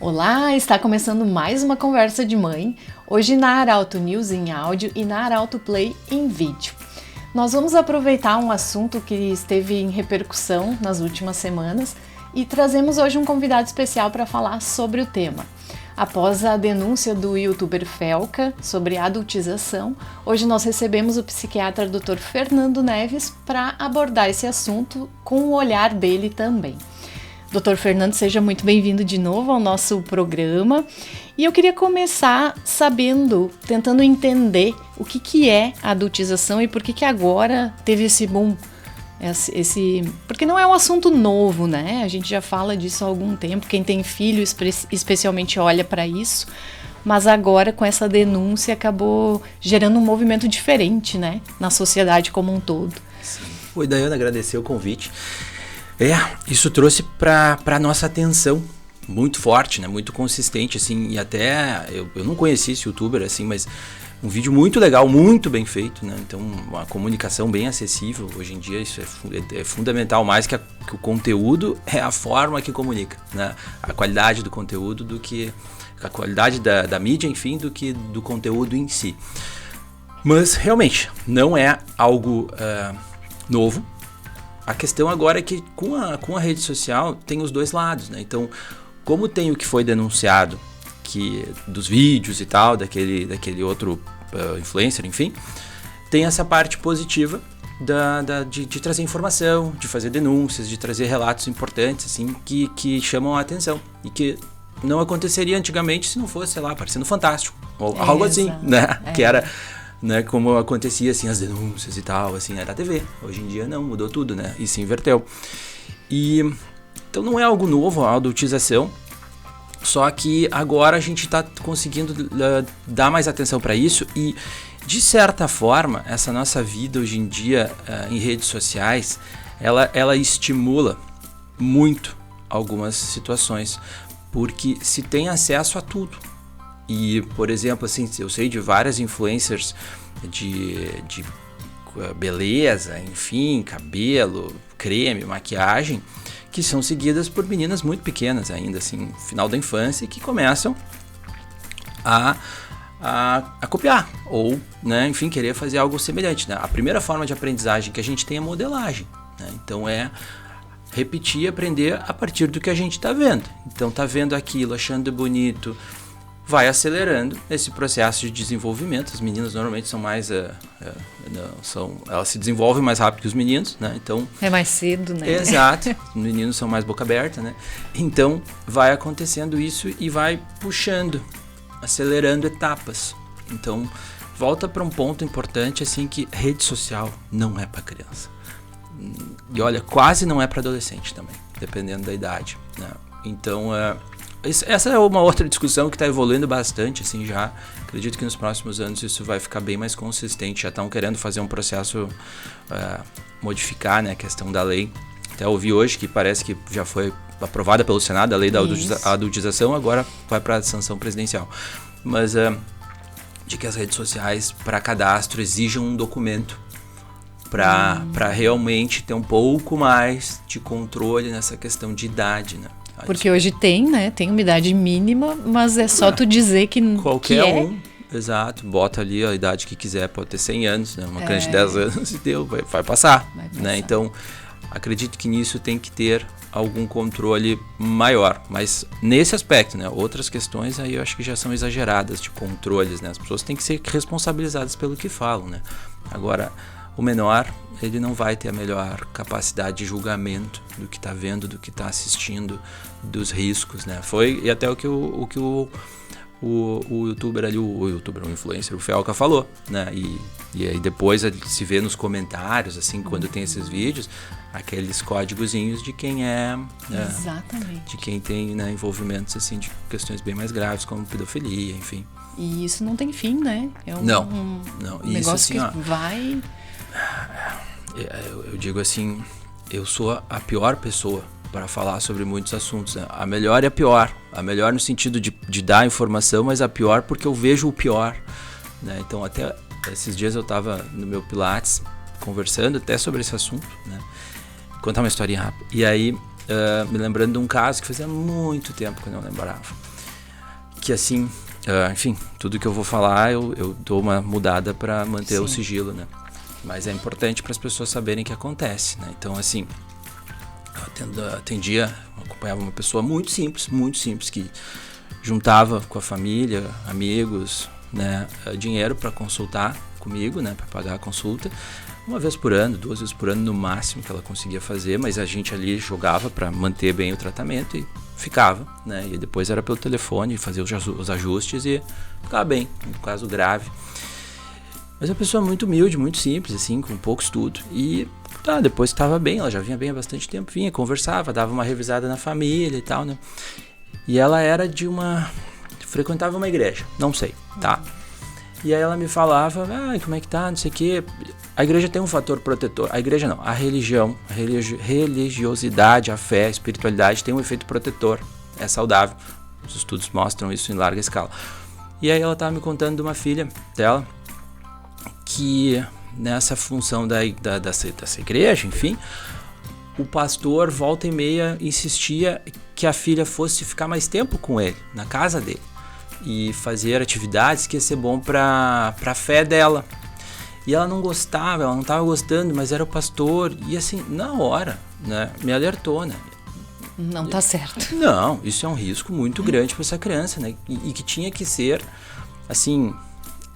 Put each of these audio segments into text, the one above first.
Olá, está começando mais uma conversa de mãe, hoje na Arauto News em áudio e na Arauto Play em vídeo. Nós vamos aproveitar um assunto que esteve em repercussão nas últimas semanas e trazemos hoje um convidado especial para falar sobre o tema. Após a denúncia do youtuber Felca sobre adultização, hoje nós recebemos o psiquiatra Dr. Fernando Neves para abordar esse assunto com o olhar dele também. Dr. Fernando, seja muito bem-vindo de novo ao nosso programa. E eu queria começar tentando entender o que é a adultização e por que agora teve esse boom. Porque não é um assunto novo, né? A gente já fala disso há algum tempo. Quem tem filho especialmente olha para isso. Mas agora, com essa denúncia, acabou gerando um movimento diferente, né? Na sociedade como um todo. Sim. Oi, Daiane, agradecer o convite. Isso trouxe para nossa atenção muito forte, né? Muito consistente, assim, e até eu não conheci esse youtuber, assim, mas um vídeo muito legal, muito bem feito, né? Então, uma comunicação bem acessível. Hoje em dia isso é fundamental, mais que o conteúdo é a forma que comunica, né? A qualidade do conteúdo do que a qualidade da mídia, enfim, do que do conteúdo em si. Mas realmente não é algo novo. A questão agora é que com a rede social tem os dois lados, né? Então, como tem o que foi denunciado, que dos vídeos e tal, daquele outro influencer, enfim, tem essa parte positiva de trazer informação, de fazer denúncias, de trazer relatos importantes, assim, que chamam a atenção e que não aconteceria antigamente se não fosse, sei lá, aparecendo Fantástico, ou algo assim, né? Que era... Né, como acontecia assim, as denúncias e tal, assim, era a TV. Hoje em dia não, mudou tudo, né? E se inverteu. Então não é algo novo a adultização, só que agora a gente está conseguindo dar mais atenção para isso e, de certa forma, essa nossa vida hoje em dia em redes sociais, ela estimula muito algumas situações, porque se tem acesso a tudo. E, por exemplo, assim, eu sei de várias influencers de beleza, enfim, cabelo, creme, maquiagem, que são seguidas por meninas muito pequenas ainda, assim, final da infância, e que começam a copiar ou, né, enfim, querer fazer algo semelhante, né? A primeira forma de aprendizagem que a gente tem é modelagem, né? Então é repetir e aprender a partir do que a gente está vendo. Então tá vendo aquilo, achando bonito, vai acelerando esse processo de desenvolvimento. As meninas normalmente são mais elas se desenvolvem mais rápido que os meninos, né? Então é mais cedo, né? Exato. Os meninos são mais boca aberta, né? Então vai acontecendo isso e vai puxando, acelerando etapas. Então volta para um ponto importante, assim, que rede social não é para criança. E olha, quase não é para adolescente também, dependendo da idade, né? Então essa é uma outra discussão que está evoluindo bastante, assim, já. Acredito que nos próximos anos isso vai ficar bem mais consistente. Já estão querendo fazer um processo, modificar, né, a questão da lei. Até ouvi hoje que parece que já foi aprovada pelo Senado a lei da adultização, agora vai para a sanção presidencial. Mas de que as redes sociais, para cadastro, exijam um documento para realmente ter um pouco mais de controle nessa questão de idade, né? Porque hoje tem, né? Tem uma idade mínima, mas é só tu dizer que qualquer que um, exato, bota ali a idade que quiser, pode ter 100 anos, né? Uma criança de 10 anos e deu, vai passar, né? Então, acredito que nisso tem que ter algum controle maior, mas nesse aspecto, né? Outras questões aí eu acho que já são exageradas de controles, né? As pessoas têm que ser responsabilizadas pelo que falam, né? Agora, o menor, ele não vai ter a melhor capacidade de julgamento do que está vendo, do que está assistindo, dos riscos, né? E até o que o youtuber ali, o influencer, o Felca falou, né? E aí depois se vê nos comentários, assim, quando tem esses vídeos, aqueles códigozinhos de quem Exatamente. De quem tem, né, envolvimentos, assim, de questões bem mais graves, como pedofilia, enfim. E isso não tem fim, né? É um negócio isso, assim, que vai... Eu digo assim, eu sou a pior pessoa para falar sobre muitos assuntos, né? A melhor é a pior. A melhor no sentido de dar informação, mas a pior porque eu vejo o pior, né? Então até esses dias eu estava no meu Pilates conversando até sobre esse assunto, né? Contar uma historinha rápida. E aí, me lembrando de um caso que fazia muito tempo que eu não lembrava. que assim, enfim, tudo que eu vou falar eu dou uma mudada para manter o sigilo, né? Mas é importante para as pessoas saberem que acontece, né? Então, assim, acompanhava uma pessoa muito simples, que juntava com a família, amigos, né, dinheiro para consultar comigo, né, para pagar a consulta, uma vez por ano, 2 vezes por ano no máximo que ela conseguia fazer, mas a gente ali jogava para manter bem o tratamento e ficava, né, e depois era pelo telefone, fazer os ajustes e ficava bem, no caso grave. Mas é uma pessoa muito humilde, muito simples, assim, com pouco estudo. E depois que estava bem, ela já vinha bem há bastante tempo, vinha, conversava, dava uma revisada na família e tal, né? E ela era frequentava uma igreja, não sei, tá? E aí ela me falava, como é que tá, não sei o quê. A igreja tem um fator protetor. A igreja não, a religião, a religiosidade, a fé, a espiritualidade tem um efeito protetor. É saudável. Os estudos mostram isso em larga escala. E aí ela estava me contando de uma filha dela que nessa função dessa igreja, enfim, o pastor volta e meia insistia que a filha fosse ficar mais tempo com ele, na casa dele, e fazer atividades que ia ser bom para a fé dela. E ela não gostava, ela não estava gostando, mas era o pastor, e assim, na hora, né, me alertou, né? Não tá certo. Não, isso é um risco muito grande para essa criança, né? E que tinha que ser, assim,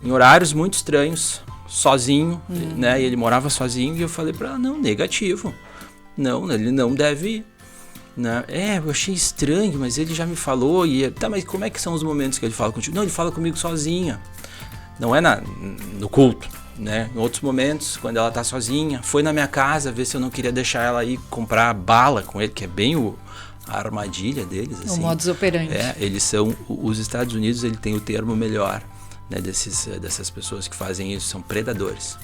em horários muito estranhos, sozinho, né? E ele morava sozinho, e eu falei para ela, não, negativo. Não, ele não deve ir. Né? Eu achei estranho, mas ele já me falou. Tá, mas como é que são os momentos que ele fala contigo? Não, ele fala comigo sozinha. Não é no culto, né? Em outros momentos, quando ela tá sozinha, foi na minha casa ver se eu não queria deixar ela ir comprar bala com ele, que é bem a armadilha deles. Assim. O modus operandi. Eles são, os Estados Unidos, ele tem o termo melhor, né, dessas pessoas que fazem isso, são predadores.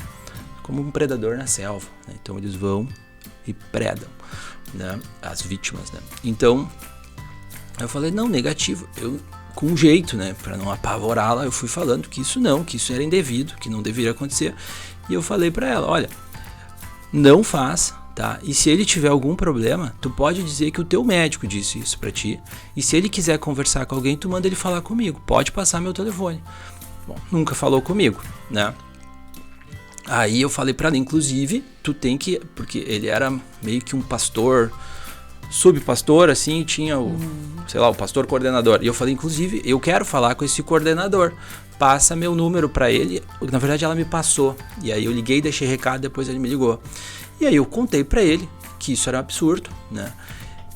Como um predador na selva, né? Então eles vão e predam, né, as vítimas, né? Então eu falei, não, negativo. Eu, com jeito, né, para não apavorá-la, eu fui falando que isso era indevido, que não deveria acontecer. E eu falei para ela, olha, não faz, tá? E se ele tiver algum problema, tu pode dizer que o teu médico disse isso para ti. E se ele quiser conversar com alguém, tu manda ele falar comigo. Pode passar meu telefone. Bom, nunca falou comigo, né? Aí eu falei pra ela, inclusive, tu tem que... Porque ele era meio que um pastor, subpastor, assim, tinha o pastor coordenador. E eu falei, inclusive, eu quero falar com esse coordenador. Passa meu número pra ele. Na verdade, ela me passou. E aí eu liguei, deixei recado, depois ele me ligou. E aí eu contei pra ele que isso era um absurdo, né?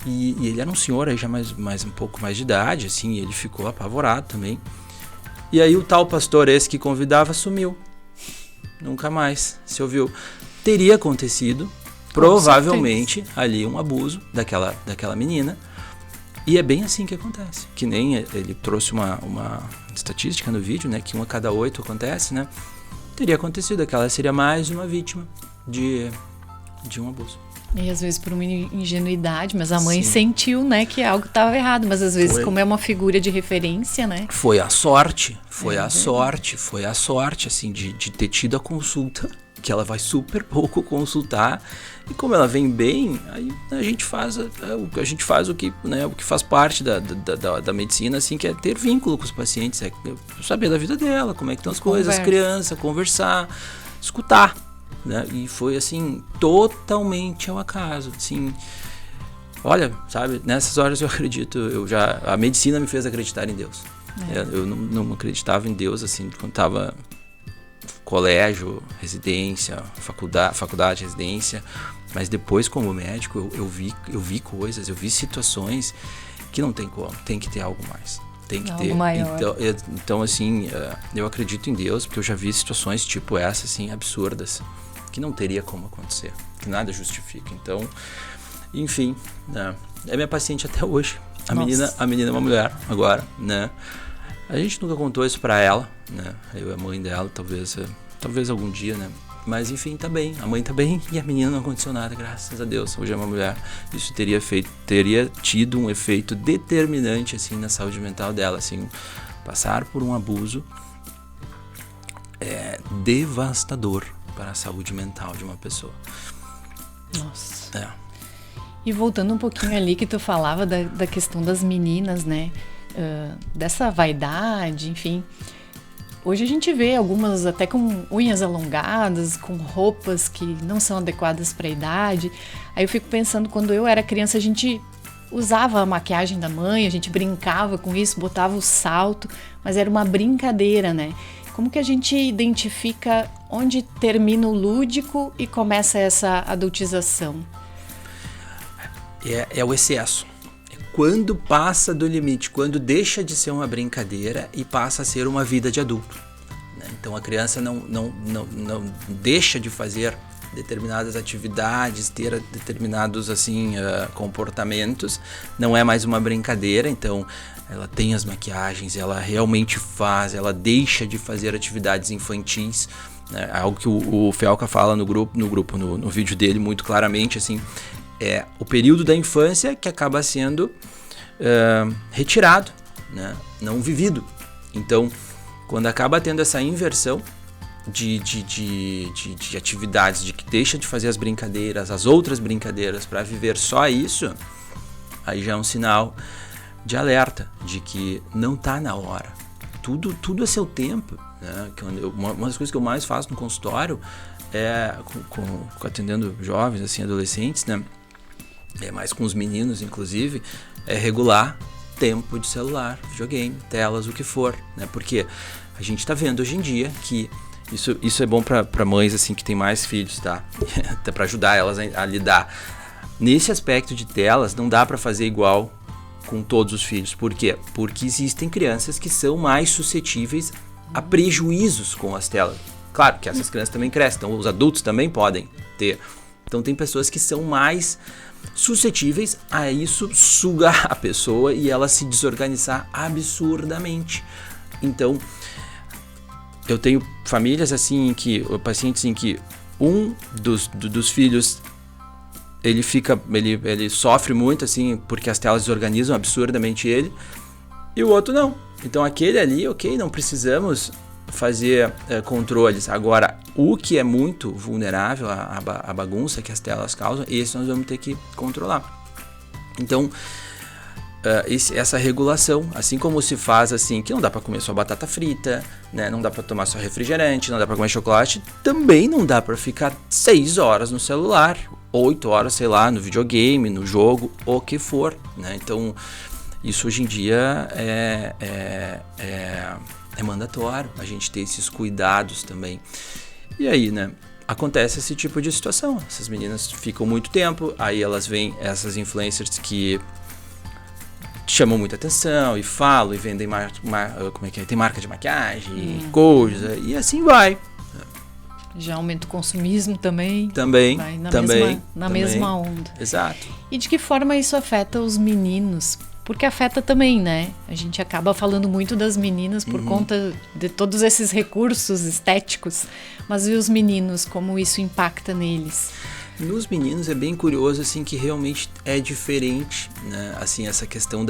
E ele era um senhor aí já mais um pouco mais de idade, assim, e ele ficou apavorado também. E aí o tal pastor esse que convidava sumiu. Nunca mais se ouviu. Teria acontecido, provavelmente, ali um abuso daquela menina. E é bem assim que acontece. Que nem ele trouxe uma estatística no vídeo, né? Que 1 a cada 8 acontece, né? Teria acontecido, aquela seria mais uma vítima de um abuso. E às vezes por uma ingenuidade, mas a mãe sentiu, né, que algo estava errado. Mas às vezes, como é uma figura de referência, né? Foi a sorte, assim, de ter tido a consulta, que ela vai super pouco consultar. E como ela vem bem, aí a gente faz o que, né, o que faz parte da medicina, assim, que é ter vínculo com os pacientes, é saber da vida dela, como é que estão as coisas, as crianças, conversar, escutar. Né? E foi assim, totalmente ao acaso, assim, olha, sabe, nessas horas eu acredito, a medicina me fez acreditar em Deus. Eu não acreditava em Deus, assim, quando estava colégio, residência, faculdade, residência, mas depois como médico eu vi coisas, eu vi situações que não tem como, tem que ter algo mais. Tem que ter. Então, assim, eu acredito em Deus, porque eu já vi situações tipo essa, assim, absurdas, que não teria como acontecer, que nada justifica. Então, enfim, né, é minha paciente até hoje. A menina é uma mulher agora, né? A gente nunca contou isso pra ela, né? Eu e a mãe dela, talvez algum dia, né? Mas enfim, tá bem, a mãe tá bem e a menina não aconteceu nada, graças a Deus, hoje é uma mulher. Isso teria tido um efeito determinante, assim, na saúde mental dela, assim, passar por um abuso é devastador para a saúde mental de uma pessoa. Nossa. E voltando um pouquinho ali que tu falava da questão das meninas, né? dessa vaidade, enfim. Hoje a gente vê algumas até com unhas alongadas, com roupas que não são adequadas para a idade. Aí eu fico pensando, quando eu era criança, a gente usava a maquiagem da mãe, a gente brincava com isso, botava o salto, mas era uma brincadeira, né? Como que a gente identifica onde termina o lúdico e começa essa adultização? É o excesso. Quando passa do limite, quando deixa de ser uma brincadeira e passa a ser uma vida de adulto, né? Então a criança não deixa de fazer determinadas atividades, ter determinados comportamentos, não é mais uma brincadeira. Então ela tem as maquiagens, ela realmente faz, ela deixa de fazer atividades infantis, né? Algo que o Felca fala no vídeo dele muito claramente, assim, é o período da infância que acaba sendo retirado, né? Não vivido. Então, quando acaba tendo essa inversão de atividades, de que deixa de fazer as outras brincadeiras para viver só isso, aí já é um sinal de alerta, de que não está na hora. Tudo é seu tempo, né? Uma das coisas que eu mais faço no consultório é atendendo jovens, assim, adolescentes, né? Mais com os meninos, inclusive, é regular tempo de celular, videogame, telas, o que for, né? Porque a gente está vendo hoje em dia que isso é bom para mães, assim, que tem mais filhos, tá? Até para ajudar elas a lidar. Nesse aspecto de telas, não dá para fazer igual com todos os filhos. Por quê? Porque existem crianças que são mais suscetíveis a prejuízos com as telas. Claro que essas crianças também crescem, então os adultos também podem ter. Então tem pessoas que são mais suscetíveis a isso sugar a pessoa e ela se desorganizar absurdamente. Então, eu tenho famílias assim, pacientes em que um dos filhos ele sofre muito, assim, porque as telas desorganizam absurdamente ele, e o outro não. Então aquele ali, ok, não precisamos fazer controles. Agora, o que é muito vulnerável à bagunça que as telas causam, esse nós vamos ter que controlar. Então, essa regulação, assim como se faz assim, que não dá para comer só batata frita, né? Não dá para tomar só refrigerante, não dá para comer chocolate, também não dá para ficar 6 horas no celular, 8 horas, sei lá, no videogame, no jogo, o que for, né? Então, isso hoje em dia é mandatório a gente ter esses cuidados também. E aí, né, acontece esse tipo de situação. Essas meninas ficam muito tempo, aí elas veem essas influencers que chamam muita atenção e falam e vendem tem marca de maquiagem, coisa, e assim vai. Já aumenta o consumismo também. Também, vai na também. mesma onda. Exato. E de que forma isso afeta os meninos? Porque afeta também, né? A gente acaba falando muito das meninas por conta de todos esses recursos estéticos, mas e os meninos, como isso impacta neles? Nos meninos é bem curioso, assim, que realmente é diferente, né? Assim, essa questão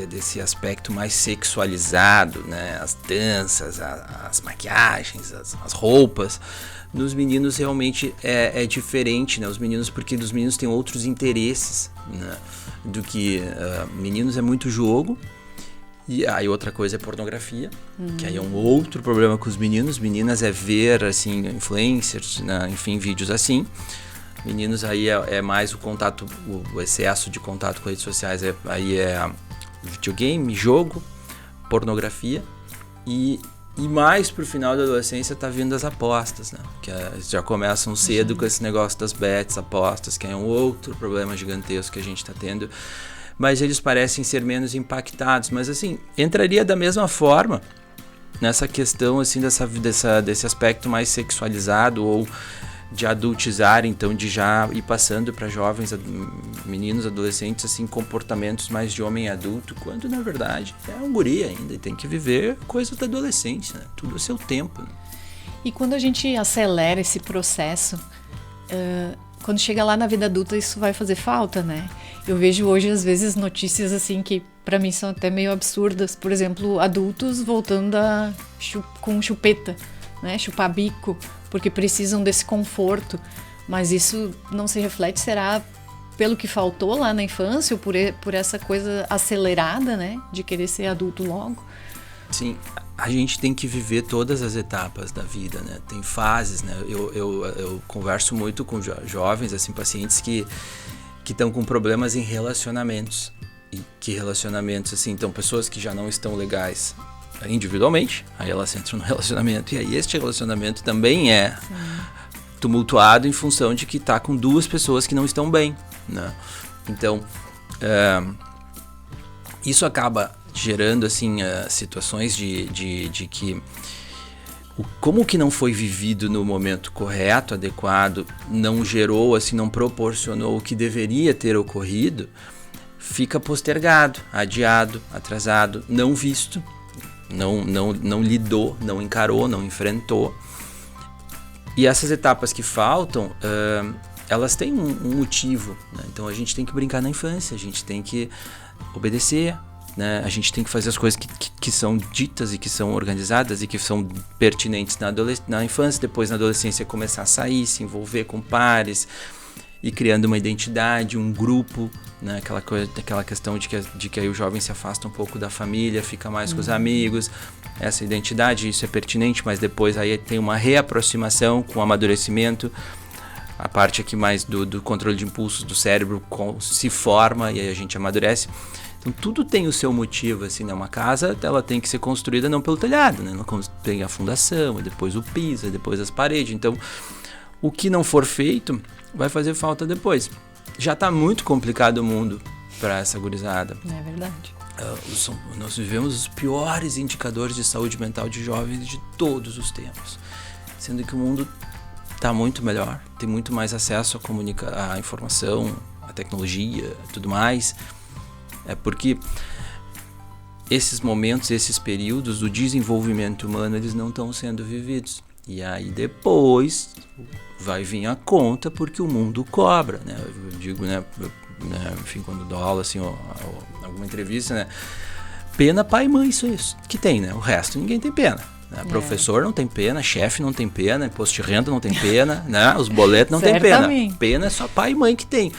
desse aspecto mais sexualizado, né? As danças, as maquiagens, as roupas. Nos meninos realmente é diferente, né? Os meninos, porque dos meninos tem outros interesses, né? Do que meninos é muito jogo, e aí outra coisa é pornografia, que aí é um outro problema com os meninos. Meninas é ver, assim, influencers, né? Enfim, vídeos assim. Meninos aí é mais o contato, o excesso de contato com redes sociais, aí é videogame, jogo, pornografia, e mais pro final da adolescência tá vindo as apostas, né? Que já começam cedo com esse negócio das bets, apostas, que é um outro problema gigantesco que a gente tá tendo. Mas eles parecem ser menos impactados. Mas assim, entraria da mesma forma nessa questão assim, desse aspecto mais sexualizado ou de adultizar, então de já ir passando para jovens, meninos, adolescentes, assim, comportamentos mais de homem adulto, quando na verdade é um guri ainda e tem que viver coisas da adolescência, né? Tudo a seu tempo, né? E quando a gente acelera esse processo, quando chega lá na vida adulta, isso vai fazer falta, né? Eu vejo hoje, às vezes, notícias assim que para mim são até meio absurdas. Por exemplo, adultos voltando com chupeta, né? Chupar bico, porque precisam desse conforto. Mas isso não se reflete, será pelo que faltou lá na infância, ou por essa coisa acelerada, né, de querer ser adulto logo? Sim, a gente tem que viver todas as etapas da vida, né? Tem fases, né? Eu converso muito com jovens, assim, pacientes que estão com problemas em relacionamentos. E que relacionamentos, assim, então pessoas que já não estão legais individualmente, aí elas entram no relacionamento, e aí este relacionamento também é tumultuado em função de que está com duas pessoas que não estão bem, né? Então, isso acaba gerando, assim, situações de que como que não foi vivido no momento correto, adequado, não gerou, assim, não proporcionou o que deveria ter ocorrido, fica postergado, adiado, atrasado, não visto, não lidou, não encarou, não enfrentou. E essas etapas que faltam, elas têm um motivo, né? Então a gente tem que brincar na infância, a gente tem que obedecer, né? A gente tem que fazer as coisas que são ditas e que são organizadas e que são pertinentes na infância, depois na adolescência começar a sair, se envolver com pares, e criando uma identidade, um grupo, né? Aquela questão de que aí o jovem se afasta um pouco da família, fica mais com os amigos, essa identidade, isso é pertinente, mas depois aí tem uma reaproximação com o amadurecimento, a parte aqui mais do controle de impulsos do cérebro se forma e aí a gente amadurece. Então tudo tem o seu motivo, assim, né? Uma casa, ela tem que ser construída não pelo telhado, né? Ela tem a fundação, e depois o piso, e depois as paredes, então o que não for feito vai fazer falta depois. Já está muito complicado o mundo para essa gurizada. É verdade. Nós vivemos os piores indicadores de saúde mental de jovens de todos os tempos. Sendo que o mundo está muito melhor, tem muito mais acesso à informação, à tecnologia, tudo mais. É porque esses momentos, esses períodos do desenvolvimento humano, eles não estão sendo vividos. E aí depois vai vir a conta porque o mundo cobra, né? Eu digo, né, enfim, quando dou aula, assim, alguma entrevista, né? Pena pai e mãe, isso que tem, né? O resto ninguém tem pena. Né? Professor não tem pena, chefe não tem pena, imposto de renda não tem pena, né? Os boletos não tem pena. Pena é só pai e mãe que tem.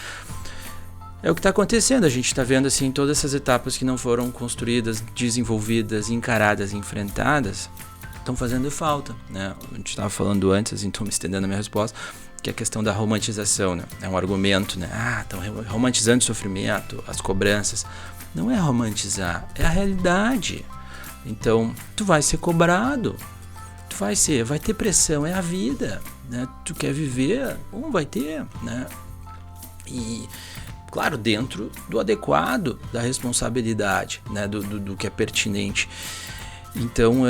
É o que está acontecendo, a gente está vendo, assim, todas essas etapas que não foram construídas, desenvolvidas, encaradas, enfrentadas, estão fazendo falta, né? A gente estava falando antes, assim, estou me estendendo a minha resposta, que é a questão da romantização, né? É um argumento, né? Estão romantizando o sofrimento, as cobranças. Não é romantizar, é a realidade. Então, tu vai ser cobrado, vai ter pressão, é a vida, né? Tu quer viver, vai ter, né? E, claro, dentro do adequado, da responsabilidade, né? Do que é pertinente. Então,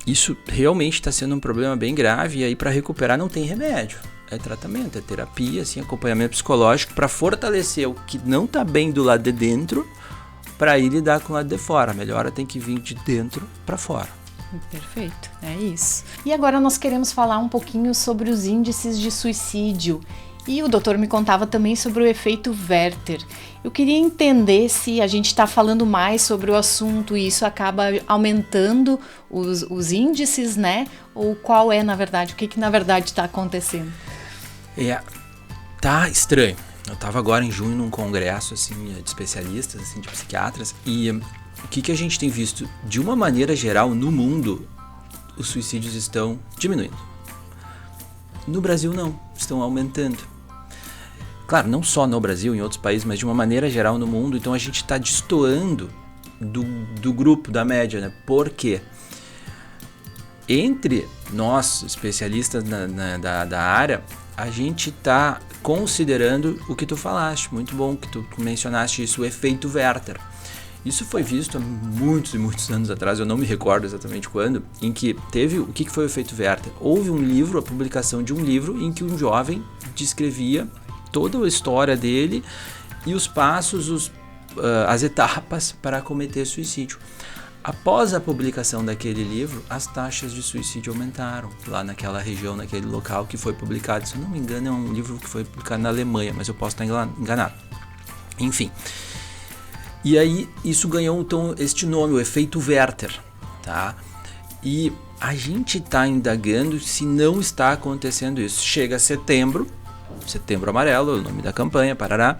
isso realmente está sendo um problema bem grave, e aí para recuperar não tem remédio, é tratamento, é terapia, assim, acompanhamento psicológico para fortalecer o que não está bem do lado de dentro para ir lidar com o lado de fora. A melhora tem que vir de dentro para fora. Perfeito, é isso. E agora nós queremos falar um pouquinho sobre os índices de suicídio. E o doutor me contava também sobre o efeito Werther. Eu queria entender se a gente está falando mais sobre o assunto e isso acaba aumentando os índices, né? Ou qual é, na verdade, o que na verdade está acontecendo? Tá estranho. Eu estava agora em junho num congresso, assim, de especialistas, assim, de psiquiatras, e o que a gente tem visto? De uma maneira geral, no mundo, os suicídios estão diminuindo. No Brasil não, estão aumentando. Claro, não só no Brasil, em outros países, mas de uma maneira geral no mundo. Então a gente está destoando do grupo, da média, né? Por quê? Entre nós, especialistas da área, a gente está considerando o que tu falaste. Muito bom que tu mencionaste isso, o efeito Werther. Isso foi visto há muitos e muitos anos atrás, eu não me recordo exatamente quando, em que teve, o que foi o efeito Werther? Houve um livro, a publicação de um livro, em que um jovem descrevia toda a história dele e os passos, as etapas para cometer suicídio. Após a publicação daquele livro, as taxas de suicídio aumentaram lá naquela região, naquele local que foi publicado. Se eu não me engano, é um livro que foi publicado na Alemanha, mas eu posso estar enganado. Enfim. E aí, isso ganhou, então, este nome, o efeito Werther, tá? E a gente está indagando se não está acontecendo isso. Chega setembro, Setembro Amarelo, o nome da campanha, parará.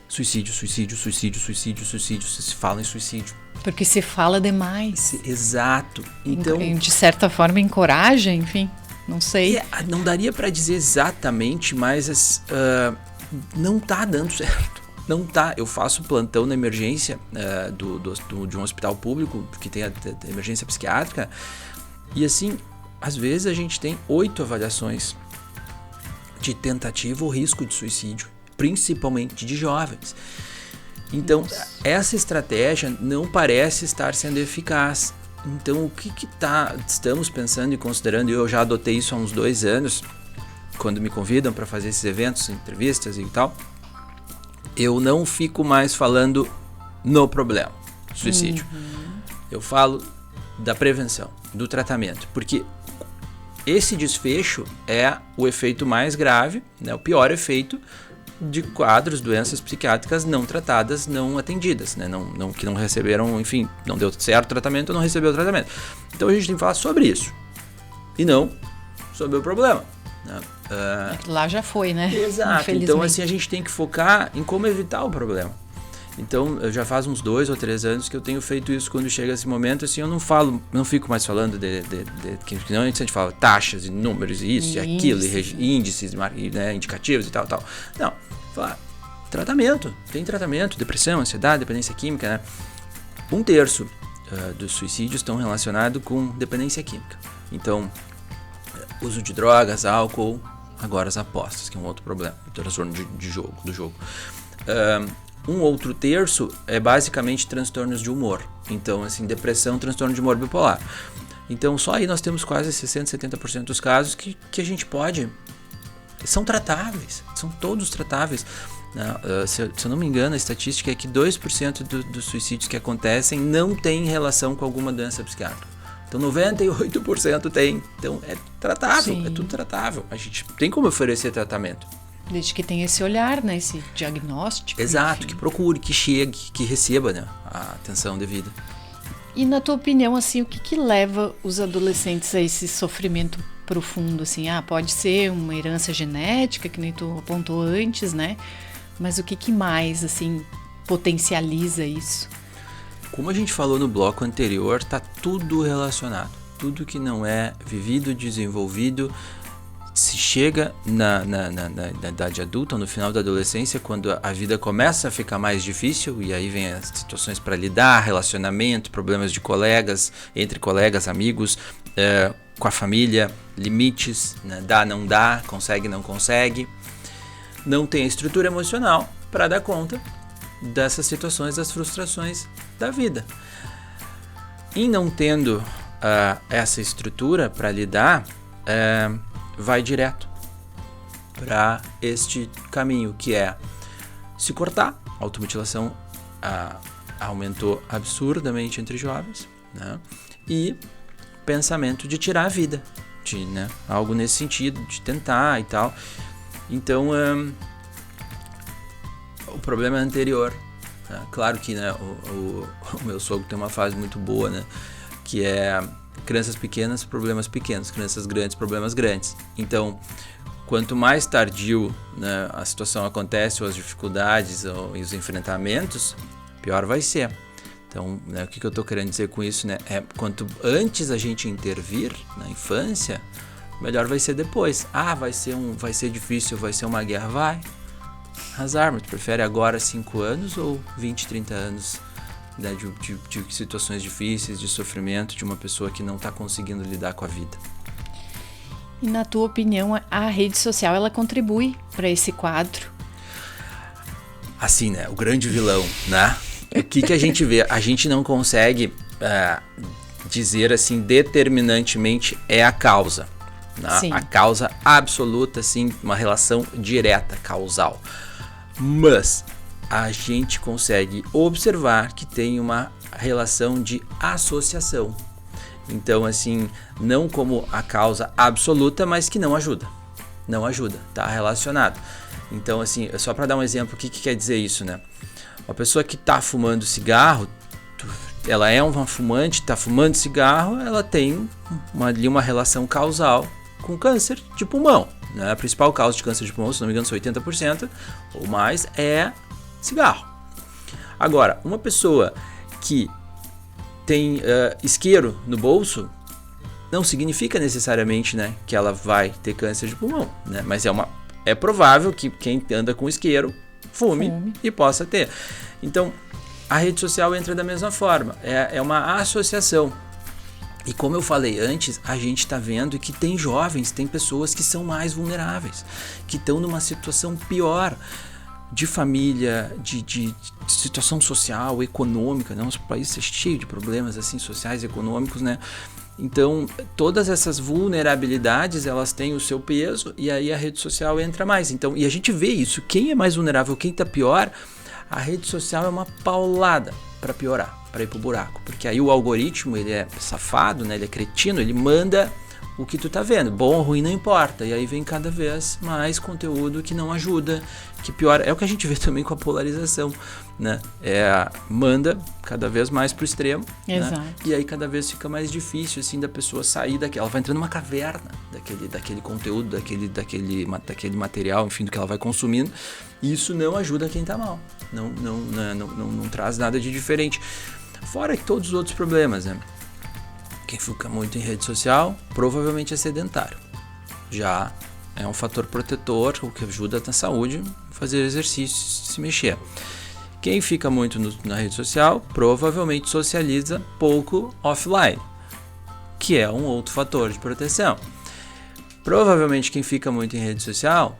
Suicídio, suicídio, suicídio, suicídio, suicídio, se fala em suicídio. Porque se fala demais. Exato. Então, de certa forma encoraja, enfim, não sei. Não daria para dizer exatamente, mas não tá dando certo. Não tá. Eu faço plantão na emergência de um hospital público, que tem a emergência psiquiátrica, e assim, às vezes a gente tem 8 avaliações de tentativa ou risco de suicídio, principalmente de jovens. Então, essa estratégia não parece estar sendo eficaz. Então, o que estamos pensando e considerando, e eu já adotei isso há uns 2 anos, quando me convidam para fazer esses eventos, entrevistas e tal, eu não fico mais falando no problema, suicídio. Eu falo da prevenção, do tratamento, porque esse desfecho é o efeito mais grave, né, o pior efeito de quadros, doenças psiquiátricas não tratadas, não atendidas, né? Que não receberam, enfim, não deu certo o tratamento, não recebeu o tratamento. Então a gente tem que falar sobre isso e não sobre o problema, né? Lá já foi, né? Exato. Então assim, a gente tem que focar em como evitar o problema. Então, eu já faz uns 2 ou 3 anos que eu tenho feito isso. Quando chega esse momento, assim, eu não fico mais falando que não, a gente fala taxas e números e isso e aquilo, e índices, né, indicativos e tal. Não, fala tratamento. Tem tratamento, depressão, ansiedade, dependência química, né? 1/3 dos suicídios estão relacionados com dependência química. Então, uso de drogas, álcool, agora as apostas, que é um outro problema, o transtorno do jogo. Um outro terço é basicamente transtornos de humor. Então, assim, depressão, transtorno de humor bipolar. Então, só aí nós temos quase 60%, 70% dos casos que a gente pode... São tratáveis, são todos tratáveis. Se eu não me engano, a estatística é que 2% dos suicídios que acontecem não tem relação com alguma doença psiquiátrica. Então, 98% tem. Então, é tratável, Sim. É tudo tratável. A gente tem como oferecer tratamento. Desde que tenha esse olhar, né, esse diagnóstico. Exato, enfim. Que procure, que chegue, que receba, né, a atenção devida. E na tua opinião, assim, o que leva os adolescentes a esse sofrimento profundo, assim? Pode ser uma herança genética, que nem tu apontou antes, né? Mas o que mais, assim, potencializa isso? Como a gente falou no bloco anterior, tá tudo relacionado. Tudo que não é vivido, desenvolvido, se chega na idade adulta, no final da adolescência, quando a vida começa a ficar mais difícil, e aí vem as situações para lidar, relacionamento, problemas de colegas, entre colegas, amigos, com a família, limites, né? Dá, não dá, consegue, não consegue. Não tem a estrutura emocional para dar conta dessas situações, das frustrações da vida. E não tendo essa estrutura para lidar, vai direto para este caminho, que é se cortar. A automutilação aumentou absurdamente entre jovens, né? E pensamento de tirar a vida, né? Algo nesse sentido, de tentar e tal. Então, o problema é anterior, né? Claro que, né, o meu sogro tem uma fase muito boa, né, que é crianças pequenas, problemas pequenos, crianças grandes, problemas grandes. Então, quanto mais tardio, né, a situação acontece, ou as dificuldades e os enfrentamentos, pior vai ser. Então, né, o que eu estou querendo dizer com isso, né, é quanto antes a gente intervir na infância, melhor vai ser depois. Vai ser difícil, vai ser uma guerra, vai. Azar, mas tu prefere agora 5 anos ou 20, 30 anos, né, de situações difíceis, de sofrimento, de uma pessoa que não está conseguindo lidar com a vida. E na tua opinião, a rede social, ela contribui para esse quadro? Assim, né, o grande vilão, né? O que a gente vê? A gente não consegue dizer assim determinantemente é a causa, né? A causa absoluta, assim, uma relação direta, causal. Mas a gente consegue observar que tem uma relação de associação. Então, assim, não como a causa absoluta, mas que não ajuda. Não ajuda, tá relacionado. Então, assim, só para dar um exemplo, o que quer dizer isso, né? Uma pessoa que tá fumando cigarro, ela é uma fumante, tá fumando cigarro, ela tem ali uma relação causal com câncer de pulmão, né? A principal causa de câncer de pulmão, se não me engano, são 80% ou mais, é cigarro. Agora, uma pessoa que tem isqueiro no bolso, não significa necessariamente, né, que ela vai ter câncer de pulmão, né? Mas é provável que quem anda com isqueiro fume e possa ter. Então, a rede social entra da mesma forma, é uma associação. E como eu falei antes, a gente está vendo que tem jovens, tem pessoas que são mais vulneráveis, que estão numa situação pior de família, de situação social, econômica, né? Nosso país é cheio de problemas assim, sociais e econômicos, né? Então, todas essas vulnerabilidades, elas têm o seu peso e aí a rede social entra mais. Então, e a gente vê isso, quem é mais vulnerável, quem está pior, a rede social é uma paulada para piorar, para ir pro buraco. Porque aí o algoritmo, ele é safado, né? Ele é cretino, ele manda o que tu tá vendo. Bom ou ruim não importa. E aí vem cada vez mais conteúdo que não ajuda, que piora. É o que a gente vê também com a polarização, né? Manda cada vez mais pro extremo. Exato. Né? E aí cada vez fica mais difícil, assim, da pessoa sair daquela. Ela vai entrando numa caverna daquele conteúdo, daquele material, enfim, do que ela vai consumindo. E isso não ajuda quem tá mal. Não traz nada de diferente. Fora que todos os outros problemas, né? Quem fica muito em rede social provavelmente é sedentário. Já é um fator protetor, o que ajuda na saúde, fazer exercício, se mexer. Quem fica muito na rede social provavelmente socializa pouco offline, que é um outro fator de proteção. Provavelmente quem fica muito em rede social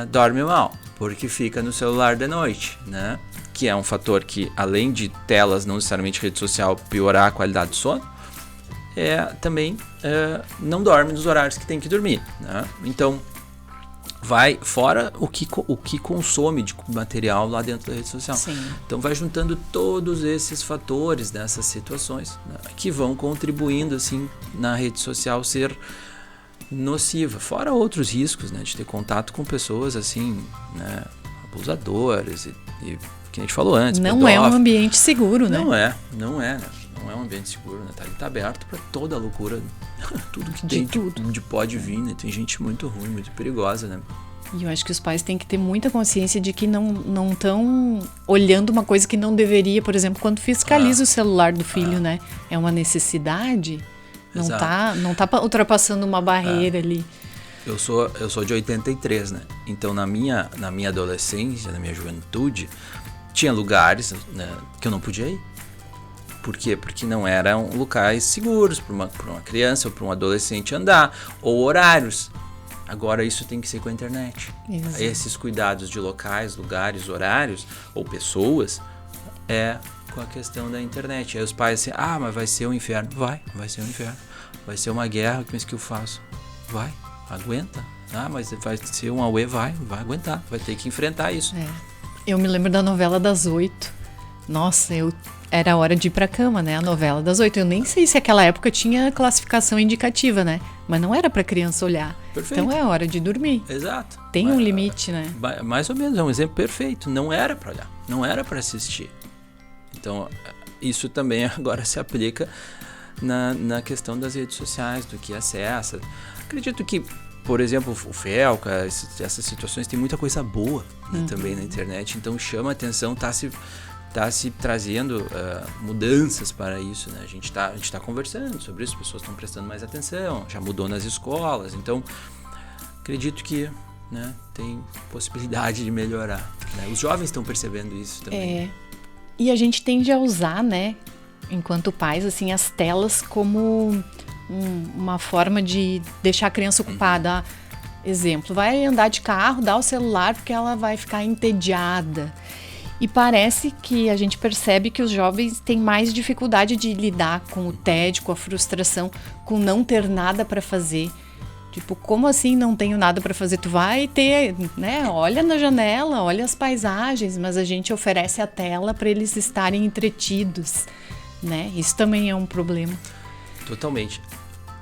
dorme mal, porque fica no celular de noite, né? Que é um fator que, além de telas, não necessariamente rede social, piorar a qualidade do sono, também não dorme nos horários que tem que dormir, né? Então, vai fora o que consome de material lá dentro da rede social. Sim. Então, vai juntando todos esses fatores dessas situações, né, que vão contribuindo, assim, na rede social ser nociva. Fora outros riscos, né, de ter contato com pessoas, assim, né, abusadores e que a gente falou antes. Não é um ambiente seguro, né? Não é, né? Não é um ambiente seguro, né? Tá aberto para toda a loucura, tudo que tem de pode vir, né? Tem gente muito ruim, muito perigosa, né? E eu acho que os pais têm que ter muita consciência de que não estão olhando uma coisa que não deveria, por exemplo, quando fiscaliza o celular do filho, né? É uma necessidade, não tá ultrapassando uma barreira ali. Eu sou de 83, né? Então na minha adolescência, na minha juventude, tinha lugares, né, que eu não podia ir. Por quê? Porque não eram locais seguros para uma criança ou para um adolescente andar, ou horários. Agora isso tem que ser com a internet. Exato. Esses cuidados de locais, lugares, horários ou pessoas com a questão da internet. Aí os pais assim, mas vai ser um inferno. Vai ser um inferno. Vai ser uma guerra, mas o que eu faço? Vai, aguenta. Mas vai ser um auê, vai aguentar, vai ter que enfrentar isso. Eu me lembro da novela das 8. Nossa, era hora de ir pra cama, né? A novela das 8. Eu nem sei se aquela época tinha classificação indicativa, né? Mas não era pra criança olhar. Perfeito. Então é hora de dormir. Exato. Tem um limite, né? Mais ou menos, é um exemplo perfeito. Não era pra olhar, não era pra assistir. Então, isso também agora se aplica na questão das redes sociais, do que acessa. Acredito que, por exemplo, o Felca, essas situações, tem muita coisa boa, né, também na internet. Então, chama a atenção, tá se trazendo mudanças para isso, né? A gente tá conversando sobre isso, as pessoas estão prestando mais atenção, já mudou nas escolas, então acredito que, né, tem possibilidade de melhorar, né? Os jovens estão percebendo isso também. E a gente tende a usar, né, enquanto pais, assim, as telas como uma forma de deixar a criança ocupada. Exemplo, vai andar de carro, dá o celular porque ela vai ficar entediada. E parece que a gente percebe que os jovens têm mais dificuldade de lidar com o tédio, com a frustração, com não ter nada para fazer. Tipo, como assim não tenho nada para fazer? Tu vai ter, né? Olha na janela, olha as paisagens, mas a gente oferece a tela para eles estarem entretidos, né? Isso também é um problema. Totalmente.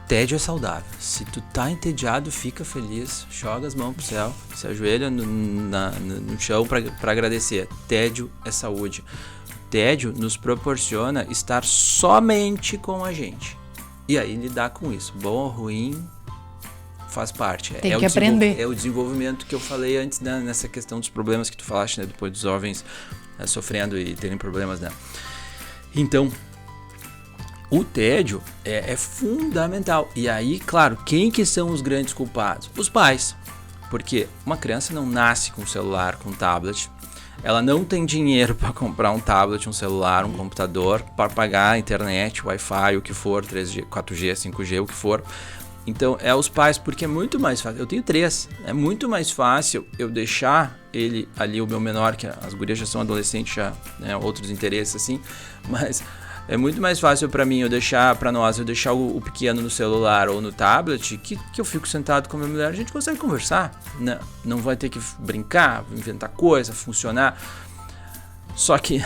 Tédio é saudável. Se tu tá entediado, fica feliz, joga as mãos pro céu, se ajoelha no chão para agradecer. Tédio é saúde. Tédio nos proporciona estar somente com a gente. E aí lidar com isso, bom ou ruim, faz parte. Tem que aprender. É o desenvolvimento que eu falei antes, né, nessa questão dos problemas que tu falaste, né, depois dos jovens sofrendo e terem problemas, né. Então, o tédio é fundamental. E aí, claro, quem que são os grandes culpados? Os pais. Porque uma criança não nasce com um celular, com um tablet. Ela não tem dinheiro para comprar um tablet, um celular, um computador, para pagar a internet, Wi-Fi, o que for, 3G, 4G, 5G, o que for. Então, é os pais, porque é muito mais fácil. Eu tenho 3. É muito mais fácil eu deixar ele ali, o meu menor, que as gurias já são adolescentes, já, né, outros interesses assim, mas é muito mais fácil para mim eu deixar o pequeno no celular ou no tablet, que eu fico sentado com a minha mulher, a gente consegue conversar, né? Não vai ter que brincar, inventar coisa, funcionar. Só que